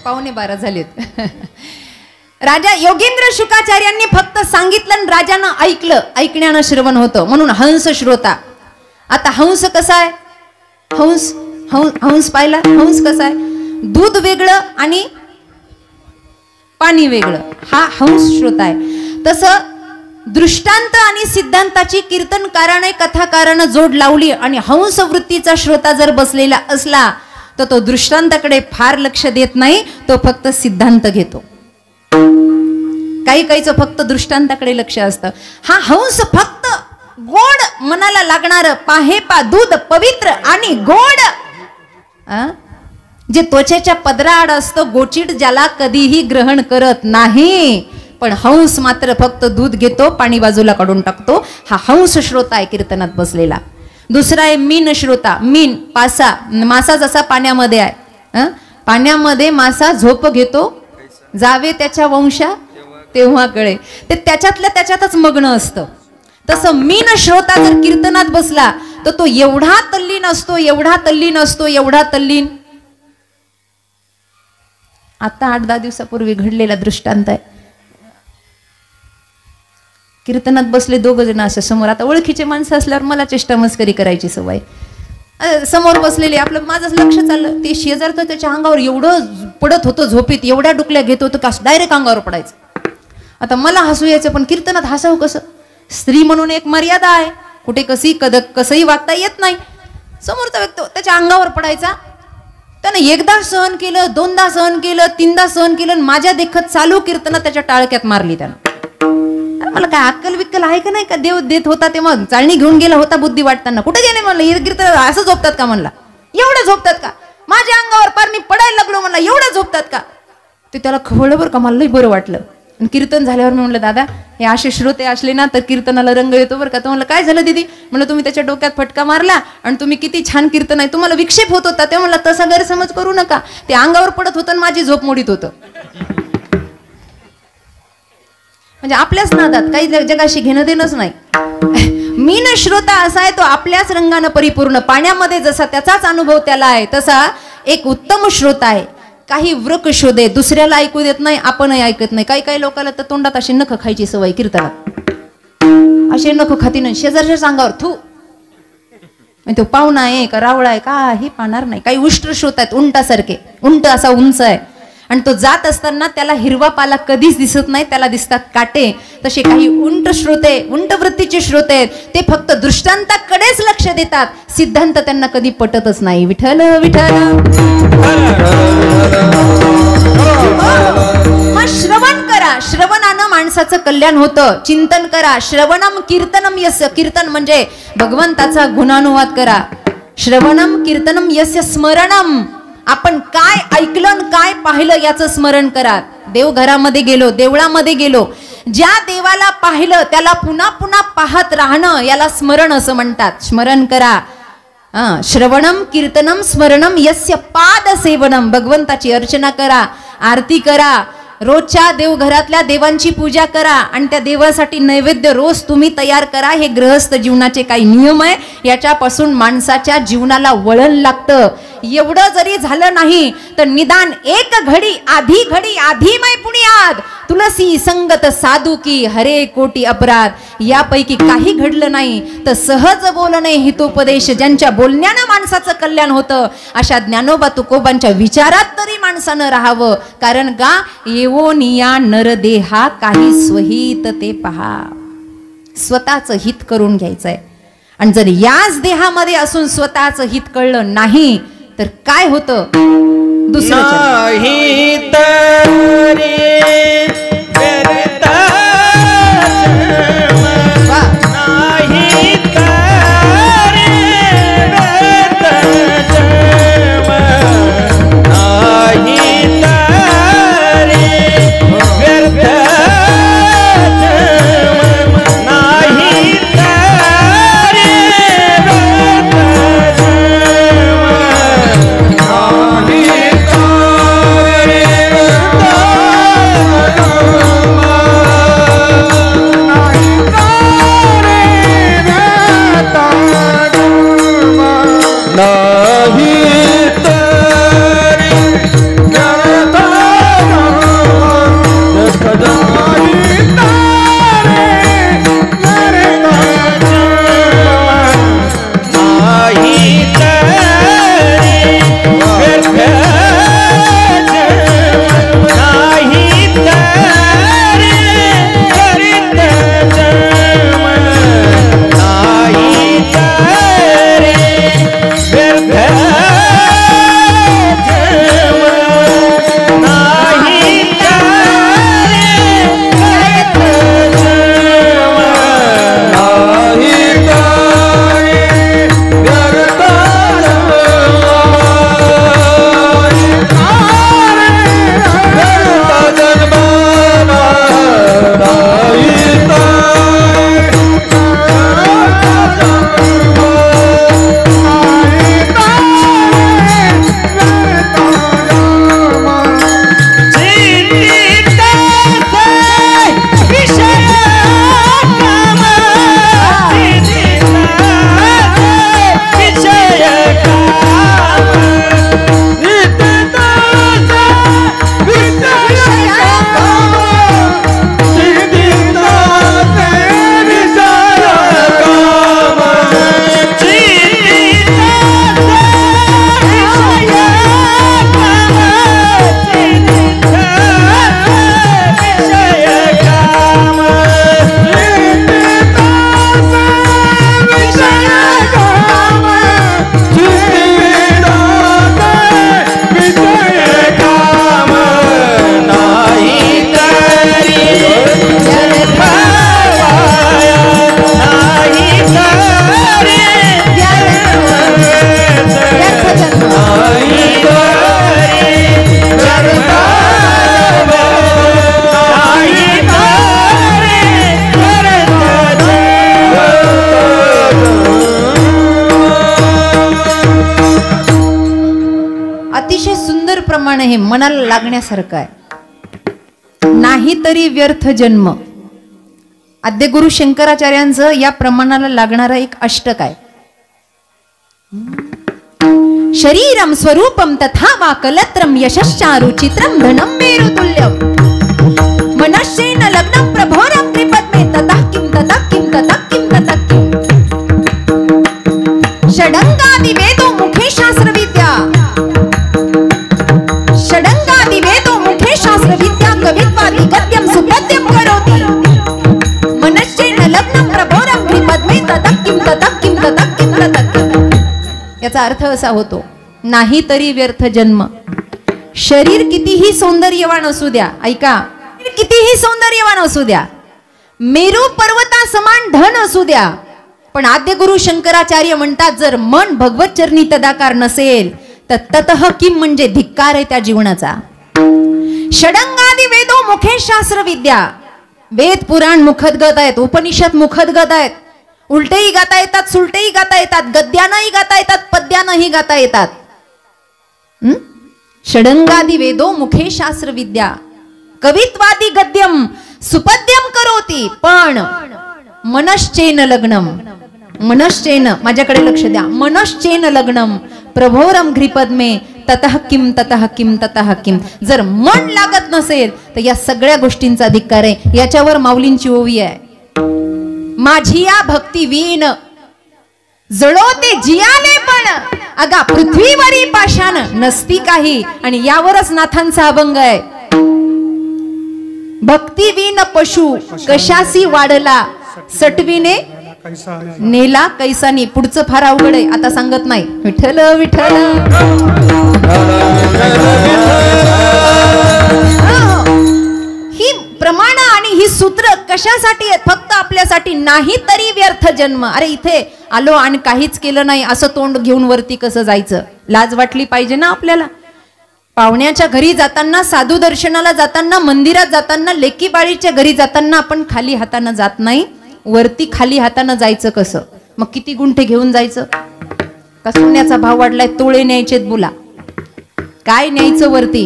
पावणे 12 झालेत. राजा योगेंद्र शुकाचार्यांनी फक्त सांगितलं आणि राजानं ऐकलं. ऐकण्यानं श्रवण होतं, म्हणून हंस श्रोता. आता हंस कसा आहे? हंस पाहिला? हंस कसा आहे? दूध वेगळं आणि पाणी वेगळं, हा हंस श्रोता आहे. तसं दृष्टांत आणि सिद्धांताची कीर्तनकाराने कथाकारानं जोड लावली आणि हंस वृत्तीचा श्रोता जर बसलेला असला तर तो दृष्टांताकडे फार लक्ष देत नाही, तो फक्त सिद्धांत घेतो. काही काहीचं फक्त दृष्टांताकडे लक्ष असतं. हा हंस फक्त गोड मनाला लागणार पाहेपा दूध पवित्र आणि गोड, जे त्वचेच्या पदराआड असतं, गोचिड ज्याला कधीही ग्रहण करत नाही. पण हंस मात्र फक्त दूध घेतो, पाणी बाजूला काढून टाकतो. हा हंस श्रोता आहे कीर्तनात बसलेला. दुसरा आहे मीन श्रोता. मीन पासा, मासा जसा पाण्यामध्ये आहे, पाण्यामध्ये मासा झोप घेतो, जावे त्याच्या वंशा तेव्हा कळे. ते त्याच्यातल्या त्याच्यातच मग्न असतं. तसं मीन श्रोता जर कीर्तनात बसला तर तो एवढा तल्लीन असतो, एवढा तल्लीन असतो, एवढा तल्लीन. आता 8-10 दिवसापूर्वी घडलेला दृष्टांत आहे. कीर्तनात बसले 2 जण अशा समोर. आता ओळखीचे माणसं असल्यावर मला चेष्टा मस्करी करायची सवय. समोर बसलेले, आपलं माझं लक्ष चाललं. ते शेजारचं त्याच्या अंगावर एवढं पडत होतं झोपेत, एवढ्या डुकल्या घेत होतं का डायरेक्ट अंगावर पडायचं. आता मला हसू यायचं, पण कीर्तनात हसावं कसं? स्त्री म्हणून एक मर्यादा आहे, कुठे कसंही वागता येत नाही. समोरचा व्यक्ती त्याच्या अंगावर पडायचा. त्यानं एकदा सहन केलं, 2दा सहन केलं, 3दा सहन केलं. माझ्या देखत चालू कीर्तनात त्याच्या टाळक्यात मारली त्यानं. मला काय अक्कल विक्कल आहे का नाही का? देव देत होता ते मग चाळणी घेऊन गेला होता बुद्धी वाटताना. कुठे गेले म्हणलं? हे कीर्तन असं झोपतात का म्हणला? एवढं झोपतात का? माझ्या अंगावर पार मी पडायला लागलो म्हणला, एवढं झोपतात का? ते त्याला खवळलं बरं का. मला लई बरं वाटलं. आणि कीर्तन झाल्यावर मी म्हणलं, दादा हे असे श्रोते असले ना तर कीर्तनाला रंग येतो बरं का. तो म्हणलं, काय झालं दीदी? म्हणलं, तुम्ही त्याच्या डोक्यात फटका मारला आणि तुम्ही किती छान कीर्तन आहे, तुम्हाला विक्षेप होत होता. ते म्हणलं, तसा गैरसमज करू नका. ते अंगावर पडत होतं आणि माझी झोप मोडीत होतं. म्हणजे आपल्याच नादात काही जगाशी घेणं देणंच नाही. मीन श्रोता असा आहे तो आपल्याच रंगानं परिपूर्ण. पाण्यामध्ये जसा त्याचाच अनुभव त्याला आहे, तसा एक उत्तम श्रोता आहे. काही वृक शोधे, दुसऱ्याला ऐकू देत नाही, आपणही ऐकत नाही. काही काही लोकांना तर तोंडात अशी नख खायची सवय कीर्तनात. असे नख खाती नाही, शेजारच्याच अंगावर थू. तो पाहुणा आहे का रावळा आहे काही पाहणार नाही. काही उष्ट्र श्रोत आहेत, उंटासारखे. उंट असा उंच आहे आणि तो जात असताना त्याला हिरवा पाला कधीच दिसत नाही, त्याला दिसतात काटे. तसे काही उंट श्रोते, उंट वृत्तीचे श्रोते आहेत, ते फक्त दृष्टांताकडेच लक्ष देतात. सिद्धांत त्यांना कधी पटतच नाही. विठ्ठल विठ्ठल. मग श्रवण करा. श्रवणानं माणसाचं कल्याण होतं. चिंतन करा. श्रवणम कीर्तनम यस्य. कीर्तन म्हणजे भगवंताचा गुणानुवाद करा. श्रवणम कीर्तनम यस्य स्मरणम. आपण काय ऐकलं काय पाहिलं याचं स्मरण करा. देवघरामध्ये गेलो, देवळामध्ये गेलो, ज्या देवाला पाहिलं त्याला पुन्हा पुन्हा पाहत राहणं याला स्मरण असं म्हणतात. स्मरण करा. श्रवणम कीर्तनम स्मरणम यस्य पाद सेवनम. भगवंताची अर्चना करा, आरती करा. रोजच्या देवघरातल्या देवांची पूजा करा आणि त्या देवासाठी नैवेद्य रोज तुम्ही तयार करा. हे गृहस्थ जीवनाचे काही नियम आहे. याच्यापासून माणसाच्या जीवनाला वळण लागतं. एवढं जरी झालं नाही तर निदान एक घडी आधी मै पुण्यात तुलसी संगत साधू की हरे कोटी अपराध. यापैकी काही घडलं नाही तर सहज बोलणे हितोपदेश. ज्यांच्या बोलण्यानं माणसाचं कल्याण होतं अशा ज्ञानोबा तुकोबांच्या विचारात तरी माणसानं राहावं. कारण का येवोनिया नरदेहा काही स्वहित ते पहा. स्वतःचं हित करून घ्यायचंय. आणि जर याच देहामध्ये असून स्वतःचं हित कळलं नाही तर काय होतं दुसरं नाही तरी हे मनाला लागण्यासारखं आहे. नाही तरी व्यर्थ जन्म. आद्यगुरु शंकराचार्यांचं या प्रमाणाला लागणारं एक अष्टक आहे. शरीरम स्वरूपम तथा वा कलत्रम यशश्चारु चित्रम धनम मेरुतुल्यम मनश्चेन लग्नं प्रभोरम त्रिपद्मे ततः किं ततः किं ततः किं ततः किं. षडंगादि वेदो मुखे शास्त्र विद्या. षडंगादि वेदो मुखे शास्त्र विद्या कवित्वादि गद्यम सुपद्यम करोति. मनश्चेन लग्नं प्रभोरम त्रिपद्मे ततः किं ततः किं ततः किं ततः किं. याचा अर्थ असा होतो, नाही तरी व्यर्थ जन्म. शरीर कितीही सौंदर्यवान असू द्या, ऐका, कितीही सौंदर्यवान असू द्या, मेरू पर्वता समान धन असू द्या, पण आद्यगुरु शंकराचार्य म्हणतात जर मन भगवत चरणी तदाकार नसेल तर ततः किम म्हणजे धिक्कार आहे त्या जीवनाचा. षडंगादि वेदो मुखे शास्त्र विद्या. वेद पुराण मुखदगत आहेत, उपनिषद मुखदगत आहेत. उलटेही गाता येतात, सुलटेही गाता येतात, गद्यानंही गाता येतात, पद्यानंही गाता येतात. षडंगादि वेदो मुखे शास्त्र विद्या. कवित्वादी गद्यम सुपद्यम करोती, पण मनश्चेन लग्नम, मनश्चेन, माझ्याकडे लक्ष द्या, मनश्चेन लग्नम प्रभोरम घ्रिपद्मे ततः किम ततः किम ततः किम. जर मन लागत नसेल तर या सगळ्या गोष्टींचा अधिकार आहे. याच्यावर माऊलींची ओवी आहे, माझी या भक्ती वीण जळोते जियाले पण अगा पृथ्वीवरी पाषाण नसती काही. आणि यावरच नाथांचा अभंग आहे, भक्ती वीण पशु कशासी वाढला सटवीने नेला कैसानी. पुढचं फार अवघड आहे, आता सांगत नाही. विठ्ठल विठ्ठल ही प्रमाण आणि ही सूत्र कशासाठी आहेत? फक्त आपल्यासाठी नाही तरी व्यर्थ जन्म. अरे इथे आलो आणि काहीच केलं नाही असं तोंड घेऊन वरती कसं जायचं? लाज वाटली पाहिजे ना आपल्याला. पाहुण्याच्या घरी जाताना, साधू दर्शनाला जाताना, मंदिरात जाताना, लेकी बाळीच्या घरी जाताना आपण खाली हातानं जात नाही, वरती खाली हातानं जायचं कसं? मग किती गुंठे घेऊन जायचं? का सोन्याचा भाव वाढलाय, तोळे न्यायचेत बोला. काय न्यायचं वरती?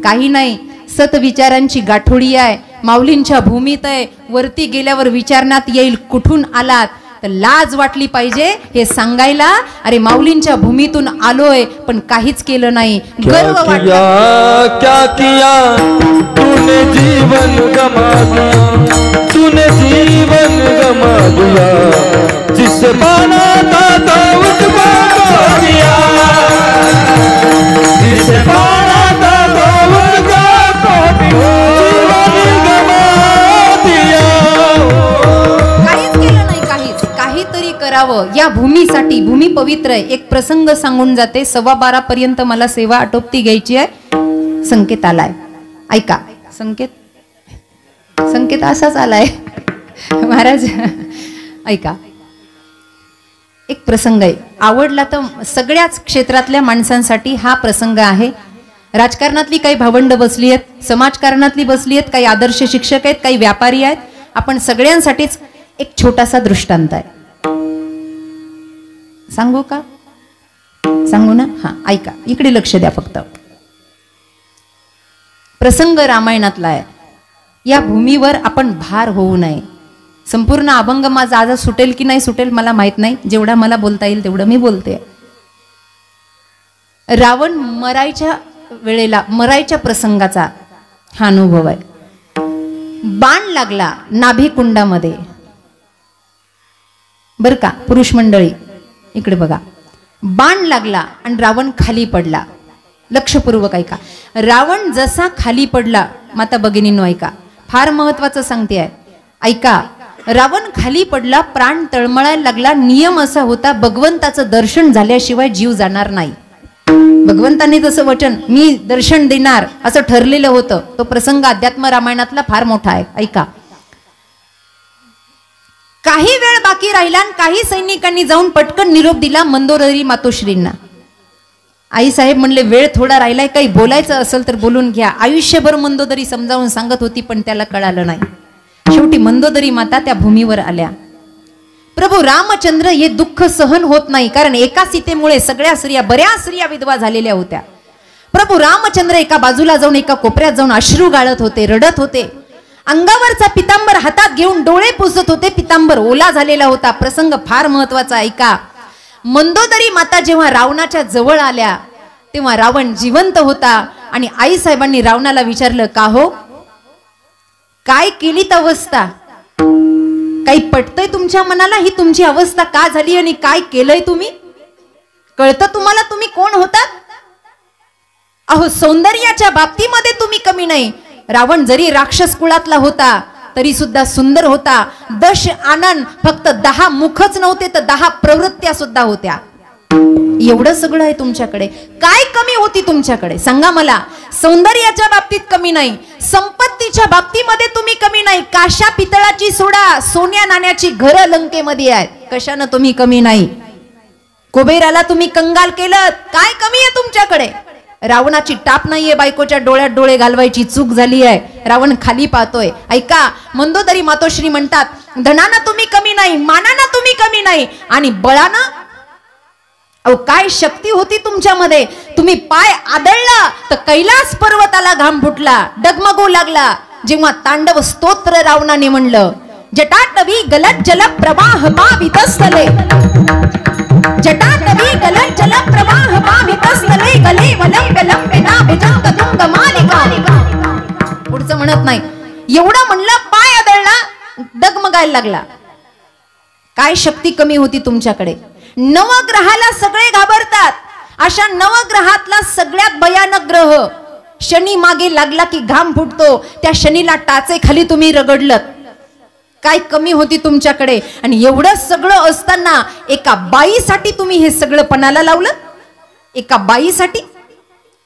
काही नाही. सत विचारांची गाठोडी आहे, माऊलींच्या भूमीत आहे. वरती गेल्यावर विचारण्यात येईल कुठून आलात, तर लाज वाटली पाहिजे हे सांगायला. अरे माऊलींच्या भूमीतून आलोय पण काहीच केलं नाही, गर्व वाटला. क्या किया तूने जीवन गमा दिया, तूने जीवन गमा दिया, जिस पाना था उसको खो दिया, जिस पाना था उसको खो दिया, जीवन गमा दिया. काहीच केलं नाही, काहीच. काहीतरी करावं या भूमीसाठी. भूमी पवित्र आहे. एक प्रसंग सांगून जाते. 12:15 पर्यंत मला सेवा आटोपती घ्यायची आहे. संकेत आलाय, ऐका. संकेत असाच आलाय महाराज, ऐका. एक प्रसंग आहे, आवडला तर सगळ्याच क्षेत्रातल्या माणसांसाठी हा प्रसंग आहे. राजकारणातली काही भावंड बसली आहेत, समाजकारणातली बसली आहेत, काही आदर्श शिक्षक आहेत, काही व्यापारी आहेत. आपण सगळ्यांसाठीच एक छोटासा दृष्टांत आहे. सांगू का? सांगू ना? हा, ऐका, इकडे लक्ष द्या फक्त. प्रसंग रामायणातला आहे. या भूमीवर आपण भार होऊ नये. संपूर्ण अभंग माझा आज सुटेल की नाही सुटेल मला माहित नाही. जेवढा मला बोलता येईल तेवढं मी बोलते. रावण मरायच्या वेळेला, मरायच्या प्रसंगाचा हा अनुभव आहे. बाण लागला नाभी कुंडामध्ये, बर का पुरुष मंडळी इकडे बघा. बाण लागला आणि रावण खाली पडला. लक्षपूर्वक ऐका. रावण जसा खाली पडला, माता भगिनींनो ऐका, फार महत्वाचं सांगते आहे, ऐका. रावण खाली पडला, प्राण तळमळायला लागला. नियम असा होता, भगवंताचं दर्शन झाल्याशिवाय जीव जाणार नाही. भगवंतांनी जसं वचन, मी दर्शन देणार, असं ठरलेलं होतं. तो प्रसंग अध्यात्म रामायणातला फार मोठा आहे, ऐका. काही वेळ बाकी राहिला आणि काही सैनिकांनी जाऊन पटकन निरोप दिला मंदोदरी मातोश्रींना. आई साहेब म्हणले, वेळ थोडा राहिलाय, काही बोलायचं असेल तर बोलून घ्या. आयुष्यभर मंदोदरी समजावून सांगत होती पण त्याला कळालं नाही. शेवटी मंदोदरी माता त्या भूमीवर आल्या. प्रभू रामचंद्र हे दुःख सहन होत नाही, कारण एका सीतेमुळे सगळ्या स्त्रिया, बऱ्याच स्त्रिया विधवा झालेल्या होत्या. प्रभू रामचंद्र एका बाजूला जाऊन, एका कोपऱ्यात जाऊन अश्रू गाळत होते, रडत होते. अंगावरचा पितांबर हातात घेऊन डोळे पुसत होते. पितांबर ओला झालेला होता. प्रसंग फार महत्वाचा, ऐका. मंदोदरी माता जेव्हा रावणाच्या जवळ आल्या तेव्हा रावण जिवंत होता. आणि आई साहेबांनी रावणाला विचारलं, का हो, काय केलीत अवस्था? काही पटतंय तुमच्या मनाला? ही तुमची अवस्था का झाली आणि काय केलंय तुम्ही? कळतं तुम्हाला तुम्ही कोण होतात? अहो, सौंदर्याच्या बाबतीमध्ये तुम्ही कमी नाही. रावण जरी राक्षस कुळातला होता तरी सुद्धा सुंदर होता. 10 आनंद, फक्त 10 मुखच नव्हते तर 10 प्रवृत्त्या सुद्धा होत्या. एवढं सगळं आहे तुमच्याकडे. काय कमी होती तुमच्याकडे सांगा मला? सौंदर्याच्या बाबतीत कमी नाही, संपत्तीच्या बाबतीमध्ये तुम्ही कमी नाही. काशा पितळाची सोडा, सोन्या नाण्याची घरं लंकेमध्ये आहेत, कशानं तुम्ही कमी नाही. कुबेराला तुम्ही कंगाल केलं, काय कमी आहे तुमच्याकडे? रावणाची टाप नाहीये, बायकोच्या डोळ्यात डोळे घालवायची चूक झाली आहे. रावण खाली पाहतोय. ऐका, मंदोदरी मातोश्री म्हणतात, धनानं तुम्ही कमी नाही, मानानं तुम्ही कमी नाही, आणि बळानं अहो काय शक्ती होती तुमच्यामध्ये. तुम्ही पाय आदळला तर कैलास पर्वताला घाम फुटला, डगमगू लागला. जेव्हा तांडव स्तोत्र रावणाने म्हणलं, जटाटवी गलत जल प्रवाह पावितस्थले, जटाटवी गलत जल प्रवाह पावितस्थले, गले वलम गलम पिना भुजंग तुंग मालिका. पुढचं म्हणत नाही, एवढं म्हणलं पाय आदळला, डगमगायला लागला. काय शक्ती कमी होती तुमच्याकडे. नवग्रहाला सगळे घाबरतात. अशा नवग्रहातला सगळ्यात भयानक ग्रह शनी मागे लागला की घाम फुटतो. त्या शनीला टाचे खाली तुम्ही रगडलत. काय कमी होती तुमच्याकडे. आणि एवढं सगळं असताना एका बाईसाठी तुम्ही हे सगळं पणाला लावलं. एका बाईसाठी,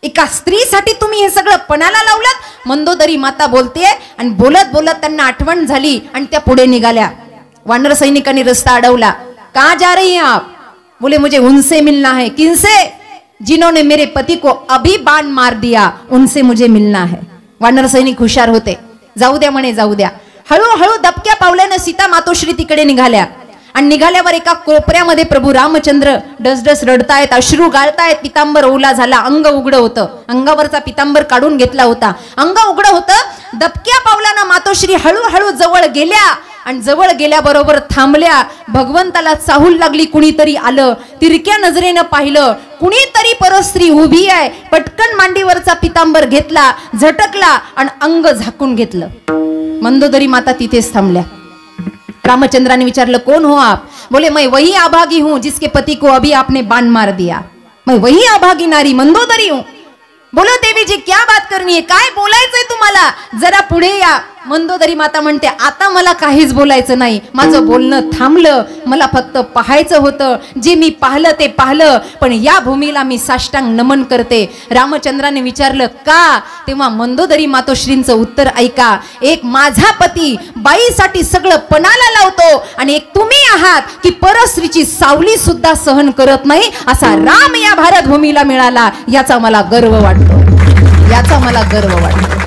एका स्त्रीसाठी तुम्ही हे सगळं पणाला लावलं. मंदोदरी माता बोलतेय आणि बोलत बोलत त्यांना आठवण झाली आणि त्या पुढे निघाल्या. वानर सैनिकांनी रस्ता अडवला. कहां जा रही हैं आप. बोले मुझे उनसे मिलना है. किनसे. जिन्होंने मेरे पति को अभी बाण मार दिया, उनसे मुझे मिलना है. वानर सैनिक हुशार होते. जाऊ द्या म्हणे, जाऊ द्या. हळूहळू दबक्या पावल्यानं सीता मातोश्री तिकडे निघाल्या. आणि निघाल्यावर एका कोपऱ्यामध्ये प्रभू रामचंद्र डसडस रडतायत, अश्रू गाळतायत. पितांबर ओला झाला, अंग उघडं होतं. अंगावरचा पितांबर काढून घेतला होता, अंग उघडं होतं. दबक्या पावलानं मातोश्री हळूहळू जवळ गेल्या आणि जवळ गेल्याबरोबर थांबल्या. भगवंताला चाहूल लागली. कुणीतरी आलं, तिरक्या नजरेनं पाहिलं. कुणीतरी परस्त्री उभी आहे. पटकन मांडीवरचा पितांबर घेतला, झटकला आणि अंग झाकून घेतलं. मंदोदरी माता तिथेच थांबल्या. रामचंद्राने विचारलं, कौन हो आप. बोले मैं वही अभागी हूं जिसके पति को अभी आपने बाण मार दिया. मैं वही अभागी नारी मंदोदरी हूं. बोलो देवी जी क्या बात करनी है, काय बोलायचंय तुम्हाला, जरा पुढे या. मंदोदरी माता म्हणते, आता मला काहीच बोलायचं नाही. माझं बोलणं थांबलं. मला फक्त पाहायचं होतं. जे मी पाहिलं ते पाहिलं, पण या भूमीला मी साष्टांग नमन करते. रामचंद्राने विचारलं का. तेव्हा मंदोदरी मातोश्रींचं उत्तर ऐका. एक माझा पती बाईसाठी सगळं पणाला लावतो आणि एक तुम्ही आहात की परस्त्रीची सावली सुद्धा सहन करत नाही. असा राम या भारत भूमीला मिळाला, याचा मला गर्व वाटतो. याचा मला गर्व वाटतो.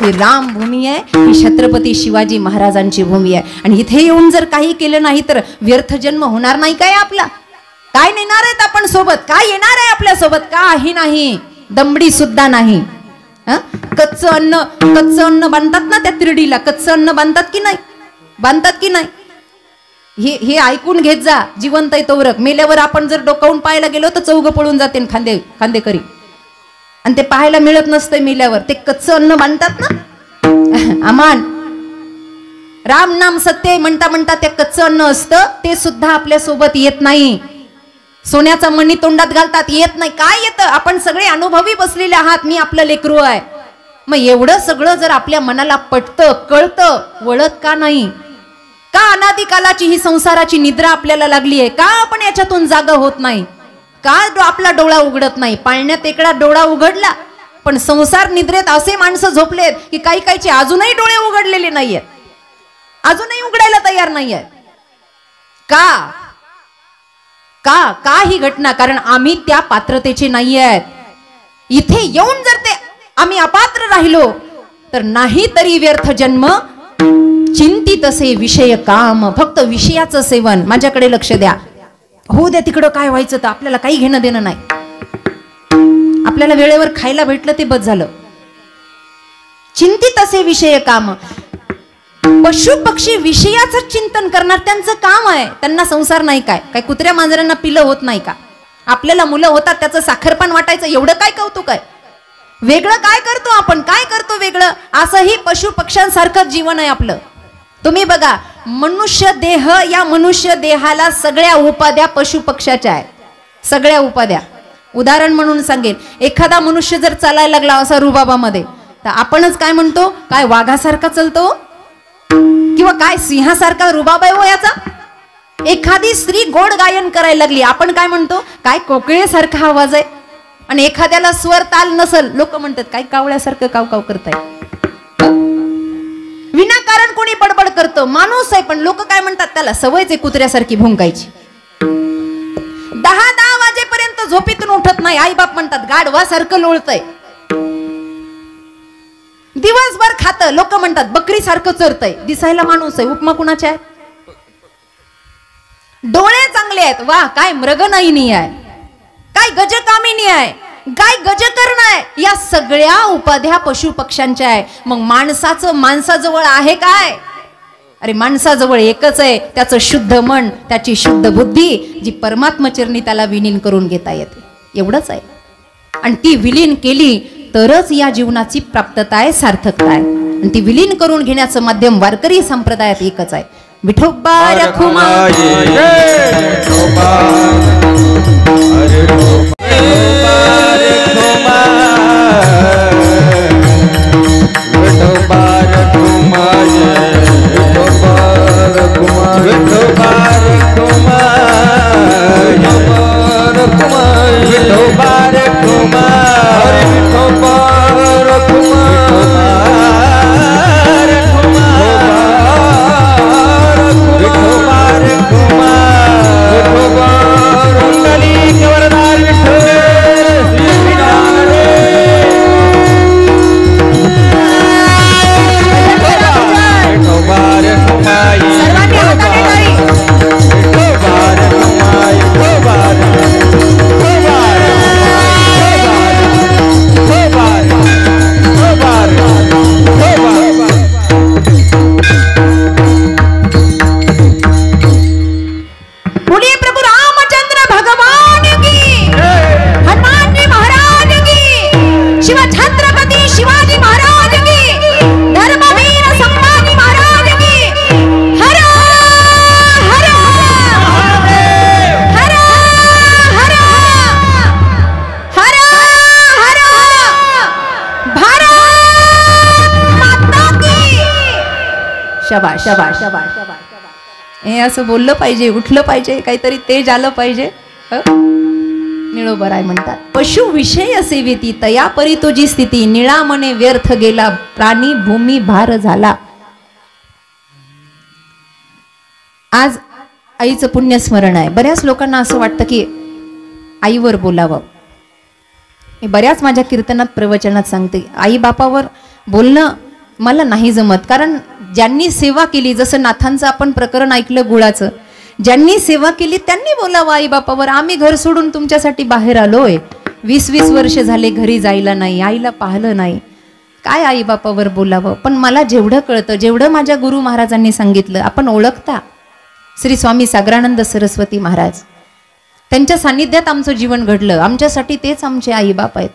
ही राम भूमी आहे, ही छत्रपती शिवाजी महाराजांची भूमी आहे. आणि इथे येऊन जर काही केलं नाही तर व्यर्थ जन्म होणार नाही काय आपला. काय नेणार आहेत आपण सोबत, काय येणार आहे आपल्या सोबत. काही नाही, दमडी सुद्धा नाही. कच्चं अन्न बांधतात ना त्या तिरडीला. कच्चं अन्न बांधतात की नाही, बांधतात की नाही. हे ऐकून घेत जा. जिवंत आहे तोवरक. मेल्यावर आपण जर डोकावून पाहायला गेलो तर चौघ पळून जाते खांदेकरी. आणि ते पाहायला मिळत नसतं मेल्यावर. ते कच्चं अन्न बांधतात ना. अमान राम नाम सत्य म्हणता म्हणता ते कच्चं अन्न असतं, ते सुद्धा आपल्या सोबत येत नाही. सोन्याचा मणी तोंडात घालतात, येत नाही. काय येतं. आपण सगळे अनुभवी बसलेले आहात. मी आपलं लेकरू आहे. मग एवढं सगळं जर आपल्या मनाला पटतं, कळतं, वळत का नाही. का अनादिकालाची ही संसाराची निद्रा आपल्याला लागली आहे. का आपण याच्यातून जागा होत नाही. का आपला डोळा उघडत नाही. पाळण्यात एकडा डोळा उघडला, पण संसार निद्रेत असे माणसं झोपलेत की काही काहीचे अजूनही डोळे उघडलेले नाहीयेत, अजूनही उघडायला तयार नाहीयेत. का का का ही घटना. कारण आम्ही त्या पात्रतेचे नाही आहेत. इथे येऊन जर ते आम्ही अपात्र राहिलो तर नाही तरी व्यर्थ जन्म. चिंतित असे विषय काम. फक्त विषयाचं सेवन. माझ्याकडे लक्ष द्या. हो द्या तिकडं काय व्हायचं तर आपल्याला काही घेणं देणं नाही. आपल्याला वेळेवर खायला भेटलं ते बस झालं. चिंतित असे विषय काम. पशु पक्षी विषयाचं चिंतन करणार त्यांचं काम आहे. त्यांना संसार नाही. काय काय कुत्र्या मांजरांना पिलं होत नाही का. आपल्याला मुलं होतात त्याचं साखरपान वाटायचं, एवढं काय कौतुक आहे. वेगळं काय करतो आपण, काय करतो वेगळं. असंही पशु पक्ष्यांसारखं जीवन आहे आपलं. तुम्ही बघा, मनुष्य देह, या मनुष्य देहाला सगळ्या उपाध्या पशु पक्ष्याच्या आहेत. सगळ्या उपाध्या. उदाहरण म्हणून सांगेल, एखादा मनुष्य जर चालायला लागला असा रुबाबामध्ये तर आपणच काय म्हणतो, काय वाघासारखा चलतो किंवा काय सिंहासारखा रुबाब आहे हो याचा. एखादी स्त्री गोड गायन करायला लागली, आपण काय म्हणतो, काय कोकिळेसारखा आवाज आहे. आणि एखाद्याला स्वर ताल नसल, लोक म्हणतात काय कावळ्यासारखं काव काव करताय. विनाकारण कोणी बडबड करतो, माणूस आहे पण लोक काय म्हणतात, त्याला सवयच आहे कुत्र्यासारखी भुंकायची. 10 वाजेपर्यंत झोपेतून उठत नाही. आई बाप म्हणतात गाढवासारखं लोळतय. दिवसभर खात, लोक म्हणतात बकरी सारखं चरतय. दिसायला माणूस आहे, उपमा कुणाच्या आहे. डोळे चांगले आहेत, वा काय मृगनयनी आहे. गाय गजकामिनी आहे, गाय गजकर्ण आहे, या सगळ्या उपाध्या पशु पक्ष्यांच्या आहे. मग माणसाचं माणसाजवळ आहे काय? अरे माणसाजवळ एकच आहे, त्याचं शुद्ध मन, त्याची शुद्ध बुद्धी, जी परमात्मा चरणी त्याला विलीन करून घेता येते, एवढंच आहे. आणि ती विलीन केली तरच या जीवनाची प्राप्तता आहे, सार्थकता आहे. आणि ती विलीन करून घेण्याचं माध्यम वारकरी संप्रदायात एकच आहे. विठोबा रखुमाई, शाबाश शाबाश शाबाश शाबाश. हे असं बोललं पाहिजे, उठलं पाहिजे, काहीतरी तेज आलं पाहिजे. निळोबराय म्हणतात, पशु विषय सेवेती तया परी तुझी स्थिती, निळा मने व्यर्थ गेला, प्राणी भूमी भार झाला. आज आईचं पुण्यस्मरण आहे. बऱ्याच लोकांना असं वाटतं की आईवर बोलावं. मी बऱ्याच माझ्या कीर्तनात प्रवचनात सांगते, आई बापावर बोलणं मला नाही जमत. कारण ज्यांनी सेवा केली, जसं नाथांचं आपण प्रकरण ऐकलं गुळाचं, ज्यांनी सेवा केली त्यांनी बोलावं आई बापावर. आम्ही घर सोडून तुमच्यासाठी बाहेर आलोय, 20-20 वर्ष झाले घरी जायला नाही, आईला पाहिलं नाही, काय आई बापावर बोलावं. पण मला जेवढं कळतं, जेवढं माझ्या गुरु महाराजांनी सांगितलं, आपण ओळखता श्री स्वामी सागरानंद सरस्वती महाराज, त्यांच्या सानिध्यात आमचं जीवन घडलं. आमच्यासाठी तेच आमचे आई बाप आहेत.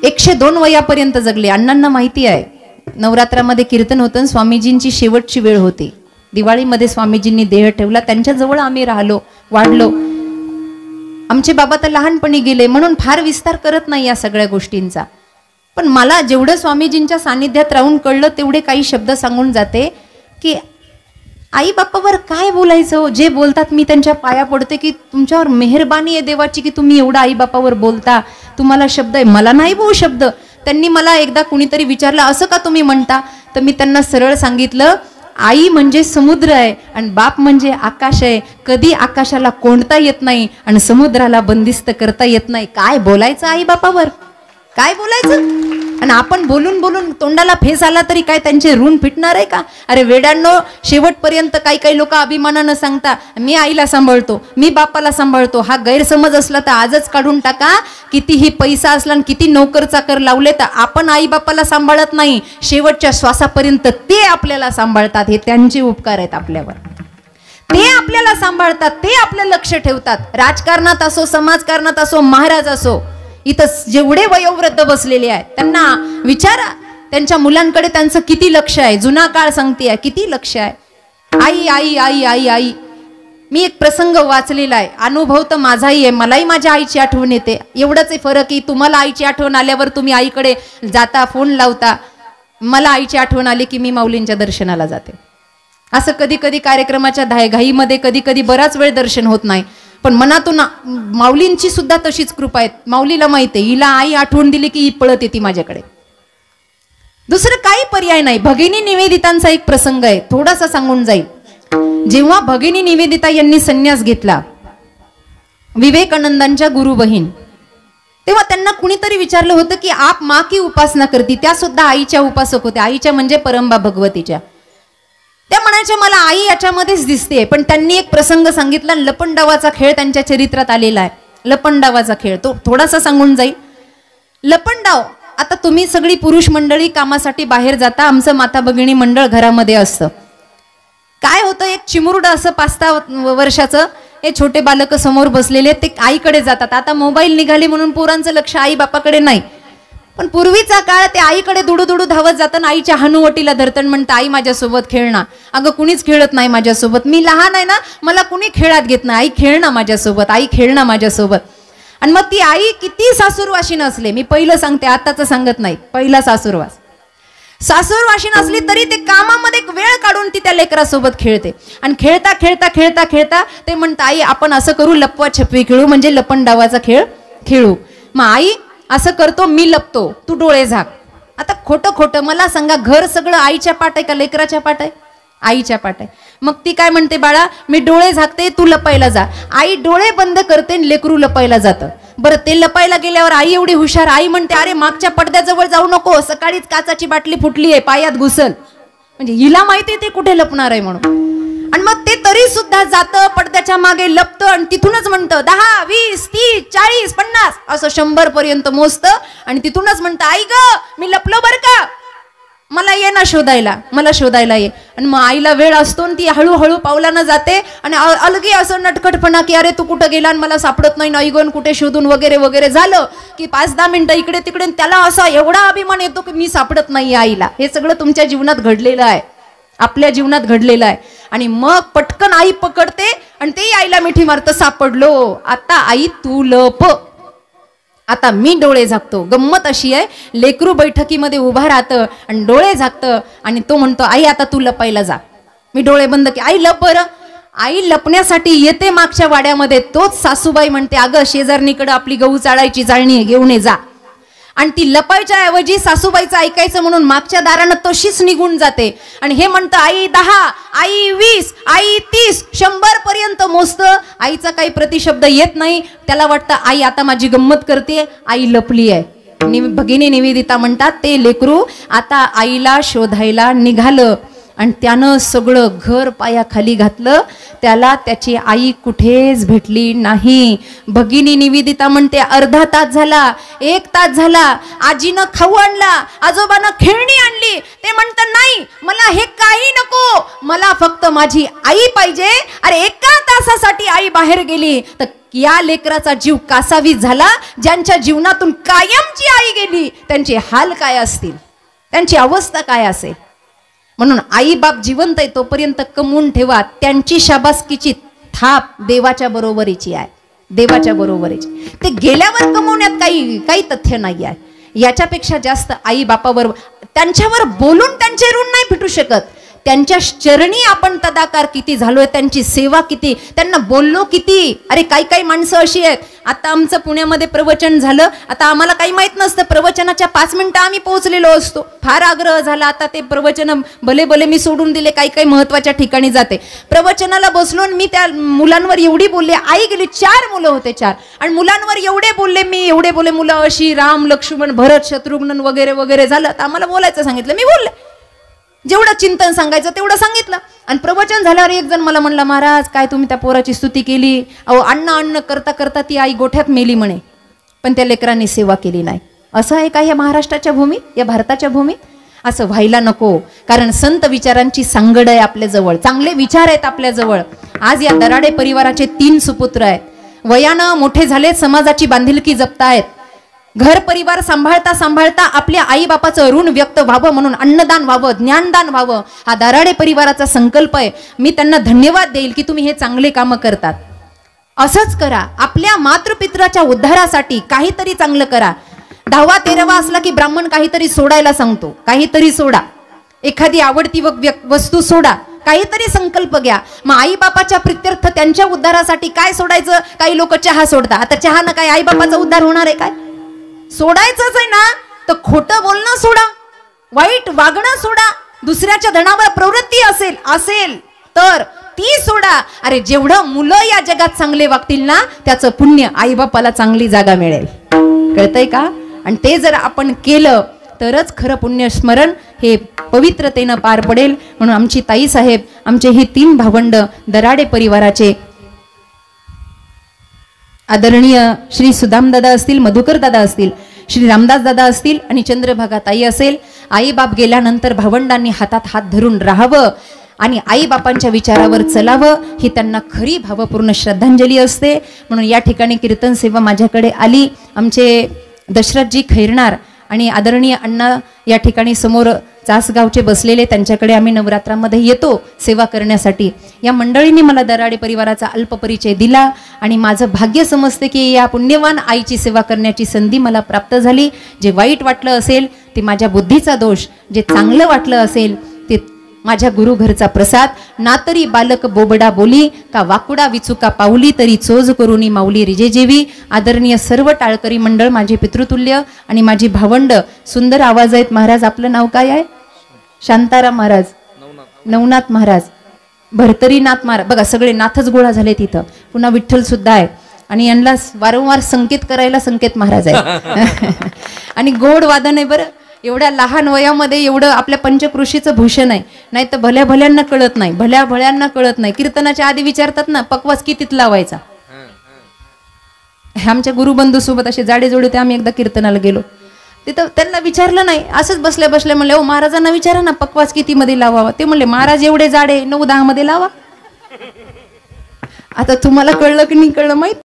102 वयापर्यंत जगले. अण्णांना माहिती आहे, नवरात्रामध्ये कीर्तन होतं, स्वामीजींची शेवटची वेळ होती, दिवाळीमध्ये स्वामीजींनी देह ठेवला, त्यांच्याजवळ आम्ही राहिलो, वाढलो. आमचे बाबा तर लहानपणी गेले, म्हणून फार विस्तार करत नाही या सगळ्या गोष्टींचा. पण मला जेवढं स्वामीजींच्या सानिध्यात राहून कळलं, तेवढे काही शब्द सांगून जाते की आई बापावर काय बोलायचं. जे बोलतात मी त्यांच्या पाया पडते की तुमच्यावर मेहरबानी आहे देवाची की तुम्ही एवढा आई बापावर बोलता, तुम्हाला शब्द आहे, मला नाही भाऊ शब्द. त्यांनी मला एकदा कुणीतरी विचारलं, असं का तुम्ही म्हणता, तर मी त्यांना सरळ सांगितलं, आई म्हणजे समुद्र आहे आणि बाप म्हणजे आकाश आहे. कधी आकाशाला कोणता येत नाही आणि समुद्राला बंदिस्त करता येत नाही. काय बोलायचं आई बापावर, काय बोलायचं. आणि आपण बोलून बोलून तोंडाला फेस आला तरी काय त्यांचे ऋण फिटणार आहे का. अरे वेड्यांनो, शेवटपर्यंत काही काही लोक अभिमानानं सांगता मी आईला सांभाळतो, मी बापाला सांभाळतो. हा गैरसमज असला तर आजच काढून टाका. कितीही पैसा असला आणि किती नोकर चाकर लावले तर आपण आई बापाला सांभाळत नाही, शेवटच्या श्वासापर्यंत ते आपल्याला सांभाळतात. हे त्यांचे उपकार आहेत आपल्यावर. ते आपल्याला सांभाळतात, ते आपलं लक्ष ठेवतात. राजकारणात असो, समाजकारणात असो, महाराज असो, इथं जेवढे वयोवृद्ध बसलेले आहेत त्यांना विचारा, त्यांच्या मुलांकडे त्यांचं किती लक्ष आहे. जुना काळ सांगते किती लक्ष आहे. आई आई आई आई आई. मी एक प्रसंग वाचलेला आहे, अनुभव तर माझाही आहे, मलाही माझ्या आईची आठवण येते. एवढंच आहे फरक की तुम्हाला आईची आठवण आल्यावर तुम्ही आईकडे जाता, फोन लावता. मला आईची आठवण आली की मी माऊलींच्या दर्शनाला जाते. असं कधी कधी कार्यक्रमाच्या घाईमध्ये कधी कधी बराच वेळ दर्शन होत नाही, पण मनातून माऊलींची सुद्धा तशीच कृपा आहे. माऊलीला माहिती आहे, हिला आई आठवण दिली की ही पळत येते माझ्याकडे. दुसरं काही पर्याय नाही. भगिनी निवेदितांचा एक प्रसंग आहे, थोडासा सांगून जाईल. जेव्हा भगिनी निवेदिता यांनी संन्यास घेतला, विवेकानंदांच्या गुरु बहीण, तेव्हा त्यांना कुणीतरी विचारलं होतं की आप माँ की उपासना करती. त्या सुद्धा आईच्या उपासक होत्या. आईच्या म्हणजे परंबा भगवतीच्या. त्या म्हणायच्या मला आई याच्यामध्येच दिसते. पण त्यांनी एक प्रसंग सांगितला, लपंडावाचा खेळ त्यांच्या चरित्रात आलेला आहे. लपंडावाचा खेळ. तो थोडासा सांगून जाईल. लपंडाव, आता तुम्ही सगळी पुरुष मंडळी कामासाठी बाहेर जाता, आमचं माता भगिनी मंडळ घरामध्ये असतं. काय होतं, एक चिमुरडं असं 5-6 वर्षाचं, हे छोटे बालक समोर बसलेले, ते आईकडे जातात. आता मोबाईल निघाले म्हणून पोरांचं लक्ष आई बापाकडे नाही, पण पूर्वीचा काळ ते आईकडे दुडू धावत जातं, आईच्या हनुवटीला धरतन, म्हणतं आई माझ्यासोबत खेळणं. अगं कुणीच खेळत नाही माझ्यासोबत, मी लहान आहे ना, मला कुणी खेळात घेत नाही, आई खेळणं माझ्यासोबत, आई खेळणं माझ्यासोबत. आणि मग ती आई किती सासूरवाशी नसले, मी पहिलं सांगते, आताच सांगत नाही, पहिला सासूरवाशी नसली तरी ते कामामध्ये वेळ काढून ती त्या लेकरासोबत खेळते. आणि खेळता खेळता खेळता खेळता ते म्हणतं आई आपण असं करू, लपवा छपवी खेळू, म्हणजे लपंडावाचा खेळ खेळू. मग आई असं करतो, मी लपतो, तू डोळे झाक. आता खोटं मला सांगा, घर सगळं आईच्या पाठ आहे का लेकराच्या पाठ आहे? आईच्या पाठ आहे. मग ती काय म्हणते, बाळा मी डोळे झाकते, तू लपायला जा. आई डोळे बंद करते, लेकरू लपायला जातं. बरं, ते लपायला गेल्यावर आई एवढी हुशार, आई म्हणते अरे मागच्या पडद्याजवळ जाऊ नको, सकाळीच काचाची बाटली फुटली आहे, पायात घुसल. म्हणजे हिला माहिती ते कुठे लपणार आहे म्हणून. आणि मग ते तरी सुद्धा जातं, पडद्याच्या मागे लपतं आणि तिथूनच म्हणतं 10, 20, 30, 40, 50 असं 100 पर्यंत मोजतं. आणि तिथूनच म्हणतं आई ग मी लपलो बरं का, मला ये ना शोधायला, मला शोधायला ये. आणि मग आईला वेळ असतो, ती हळूहळू पावलानं जाते आणि अलगी असं नटखटपणा की अरे तू कुठं गेला आणि मला सापडत नाही, नाही गण कुठे शोधून वगैरे वगैरे झालं की 5-10 मिनिटं इकडे तिकडे, त्याला असा एवढा अभिमान येतो की मी सापडत नाही आईला. हे सगळं तुमच्या जीवनात घडलेलं आहे, आपल्या जीवनात घडलेलं आहे. आणि मग पटकन आई पकडते आणि ते आईला मिठी मारतं, सापडलो, आता आई तू लप, आता मी डोळे झाकतो. गंमत अशी आहे, लेकरू बैठकीमध्ये उभा राहतं आणि डोळे झाकतं आणि तो म्हणतो आई आता तू लपायला जा. मी डोळे बंद की आई लप बरं. आई लपण्यासाठी येते मागच्या वाड्यामध्ये, तोच सासूबाई म्हणते अगं शेजारणीकडे आपली गहू चाळायची चाळणी आहे, घेऊन ये जा. आणि ती लपायच्या ऐवजी सासूबाईचं ऐकायचं म्हणून मागच्या दारानं तशीच निघून जाते. आणि हे म्हणतं आई 10, आई 20, आई 30, 100 पर्यंत मोजतं. आईचा काही प्रतिशब्द येत नाही. त्याला वाटतं आई आता माझी गंमत करते, आई लपली आहे. भगिनी निवेदिता म्हणतात ते लेकरू आता आईला शोधायला निघालं आणि त्यानं सगळं घर पायाखाली घातलं, त्याला त्याची आई कुठेच भेटली नाही. भगिनी निवेदिता म्हणते अर्धा तास झाला, 1 तास झाला, आजीनं खाऊ आणला, आजोबानं खेळणी आणली, ते म्हणतात नाही मला हे काही नको, मला फक्त माझी आई पाहिजे. अरे 1 तासासाठी आई बाहेर गेली तर या लेकराचा जीव कासावीस झाला. ज्यांच्या जीवनातून कायमची आई गेली त्यांचे हाल काय असतील, त्यांची अवस्था काय असेल. म्हणून आई बाप जिवंत आहे तोपर्यंत कमवून ठेवा, त्यांची शाबासकीची थाप देवाच्या बरोबरीची आहे, देवाच्या बरोबरीची. ते गेल्यावर कमवण्यात काही तथ्य नाही आहे. याच्यापेक्षा जास्त आई बापावर त्यांच्यावर बोलून त्यांचे ऋण नाही फिटू शकत. त्यांच्या चरणी आपण तदाकार किती झालोय, त्यांची सेवा किती, त्यांना बोललो किती. अरे काही माणसं अशी आहेत, आता आमचं पुण्यामध्ये प्रवचन झालं, आता आम्हाला काही माहित नसतं, प्रवचनाच्या 5 मिनिटं आम्ही पोहोचलेलो असतो, फार आग्रह झाला, आता ते प्रवचन भले मी सोडून दिले, काही महत्वाच्या ठिकाणी जाते. प्रवचनाला बसलो मी त्या मुलांवर एवढी बोलले, आई गेली, 4 मुलं होते 4, आणि मुलांवर एवढे बोलले मी, एवढे बोलले, मुलं अशी राम लक्ष्मण भरत शत्रुघ्न वगैरे वगैरे झालं. तर आम्हाला बोलायचं सांगितलं, मी बोलले, जेवढं चिंतन सांगायचं तेवढं सांगितलं. आणि प्रवचन झाल्यावर एक जण मला म्हणला महाराज काय तुम्ही त्या पोराची स्तुती केली, अहो अन्न करता करता ती आई गोठ्यात मेली म्हणे, पण त्या लेकरांनी सेवा केली नाही. असं आहे का या महाराष्ट्राच्या भूमीत, या भारताच्या भूमीत? असं व्हायला नको. कारण संत विचारांची सांगड आहे आपल्या जवळ, चांगले विचार आहेत आपल्या जवळ. आज या दराडे परिवाराचे 3 सुपुत्र आहेत, वयानं मोठे झाले, समाजाची बांधिलकी जपतायत. घर परिवार सांभाळता सांभाळता आपल्या आई बापाचं ऋण व्यक्त व्हावं म्हणून अन्नदान व्हावं, ज्ञानदान व्हावं, हा दराडे परिवाराचा संकल्प आहे. मी त्यांना धन्यवाद देईल की तुम्ही हे चांगले कामं करतात. असंच करा, आपल्या मातृपित्राच्या उद्धारासाठी काहीतरी चांगलं करा. 10वा 13वा असला की ब्राह्मण काहीतरी सोडायला सांगतो, काहीतरी सोडा, एखादी आवडती वस्तू सोडा, काहीतरी संकल्प घ्या. मग आई बापाच्या प्रित्यर्थ त्यांच्या उद्धारासाठी काय सोडायचं? काही लोक चहा सोडतात. आता चहानं काय आई बापाचा उद्धार होणार आहे काय? सोडायचंच आहे ना तर खोटं बोलणं सोडा, वाईट वागणं सोडा, दुसऱ्याच्या धनावर प्रवृत्ती असेल तर ती सोडा. अरे जेवढं मुलं या जगात चांगले वागतील ना त्याचं पुण्य आई बापाला चांगली जागा मिळेल. कळतंय का? आणि ते जर आपण केलं तरच खरं पुण्य स्मरण हे पवित्रतेनं पार पडेल. म्हणून आमची ताई साहेब, आमचे ही 3 भावंड दराडे परिवाराचे, आदरणीय श्री सुदामदादा असतील, मधुकर दादा असतील, श्री रामदास दादा असतील आणि चंद्रभागा ताई असेल. आई बाप गेल्यानंतर भावंडांनी हातात हात धरून राहावं आणि आई बापांच्या विचारावर चलावं, ही त्यांना खरी भावपूर्ण श्रद्धांजली असते. म्हणून या ठिकाणी कीर्तन सेवा माझ्याकडे आली. आमचे दशरथजी खैरनार आणि आदरणीय अण्णा या ठिकाणी समोर चासगावचे बसलेले, त्यांच्याकडे आम्ही नवरात्रामध्ये येतो सेवा करण्यासाठी. या मंडळींनी मला दराडे परिवाराचा अल्प परिचय दिला आणि माझं भाग्य समजते की या पुण्यवान आईची सेवा करण्याची संधी मला प्राप्त झाली. जे वाईट वाटलं असेल ते माझ्या बुद्धीचा दोष, जे चांगलं वाटलं असेल ते माझ्या गुरुघरचा प्रसाद. ना तरी बालक बोबडा बोली, का वाकुडा विचुका पावली, तरी चोज करुनी माऊली रिजे जेवी. आदरणीय सर्व टाळकरी मंडळ, माझे पितृतुल्य आणि माझी भावंड, सुंदर आवाज आहेत. महाराज आपलं नाव काय आहे? शांताराम महाराज, नवनाथ महाराज, भरतरीनाथ महाराज. बघा सगळे नाथच गोळा झाले तिथं. पुन्हा विठ्ठल सुद्धा आहे आणि यांना वारंवार संकेत करायला संकेत महाराज आहे. आणि गोड वादन आहे बरं. एवढ्या लहान वयामध्ये एवढं आपल्या पंचकृषीचं भूषण आहे. नाही तर भल्या भल्यांना कळत नाही, भल्या भल्यांना कळत नाही. कीर्तनाच्या आधी विचारतात ना, पकवास कितीत लावायचा. आमच्या गुरुबंधू सोबत असे जाडे जोडे ते आम्ही एकदा कीर्तनाला गेलो, तिथं त्यांना विचारलं नाही, असंच बसल्या बसल्या म्हणले, ओ महाराजांना विचारा ना पकवास किती मध्ये लावावा. ते म्हणले महाराज एवढे जाडे 9-10 मध्ये लावा. आता तुम्हाला कळलं की नाही कळलं माहित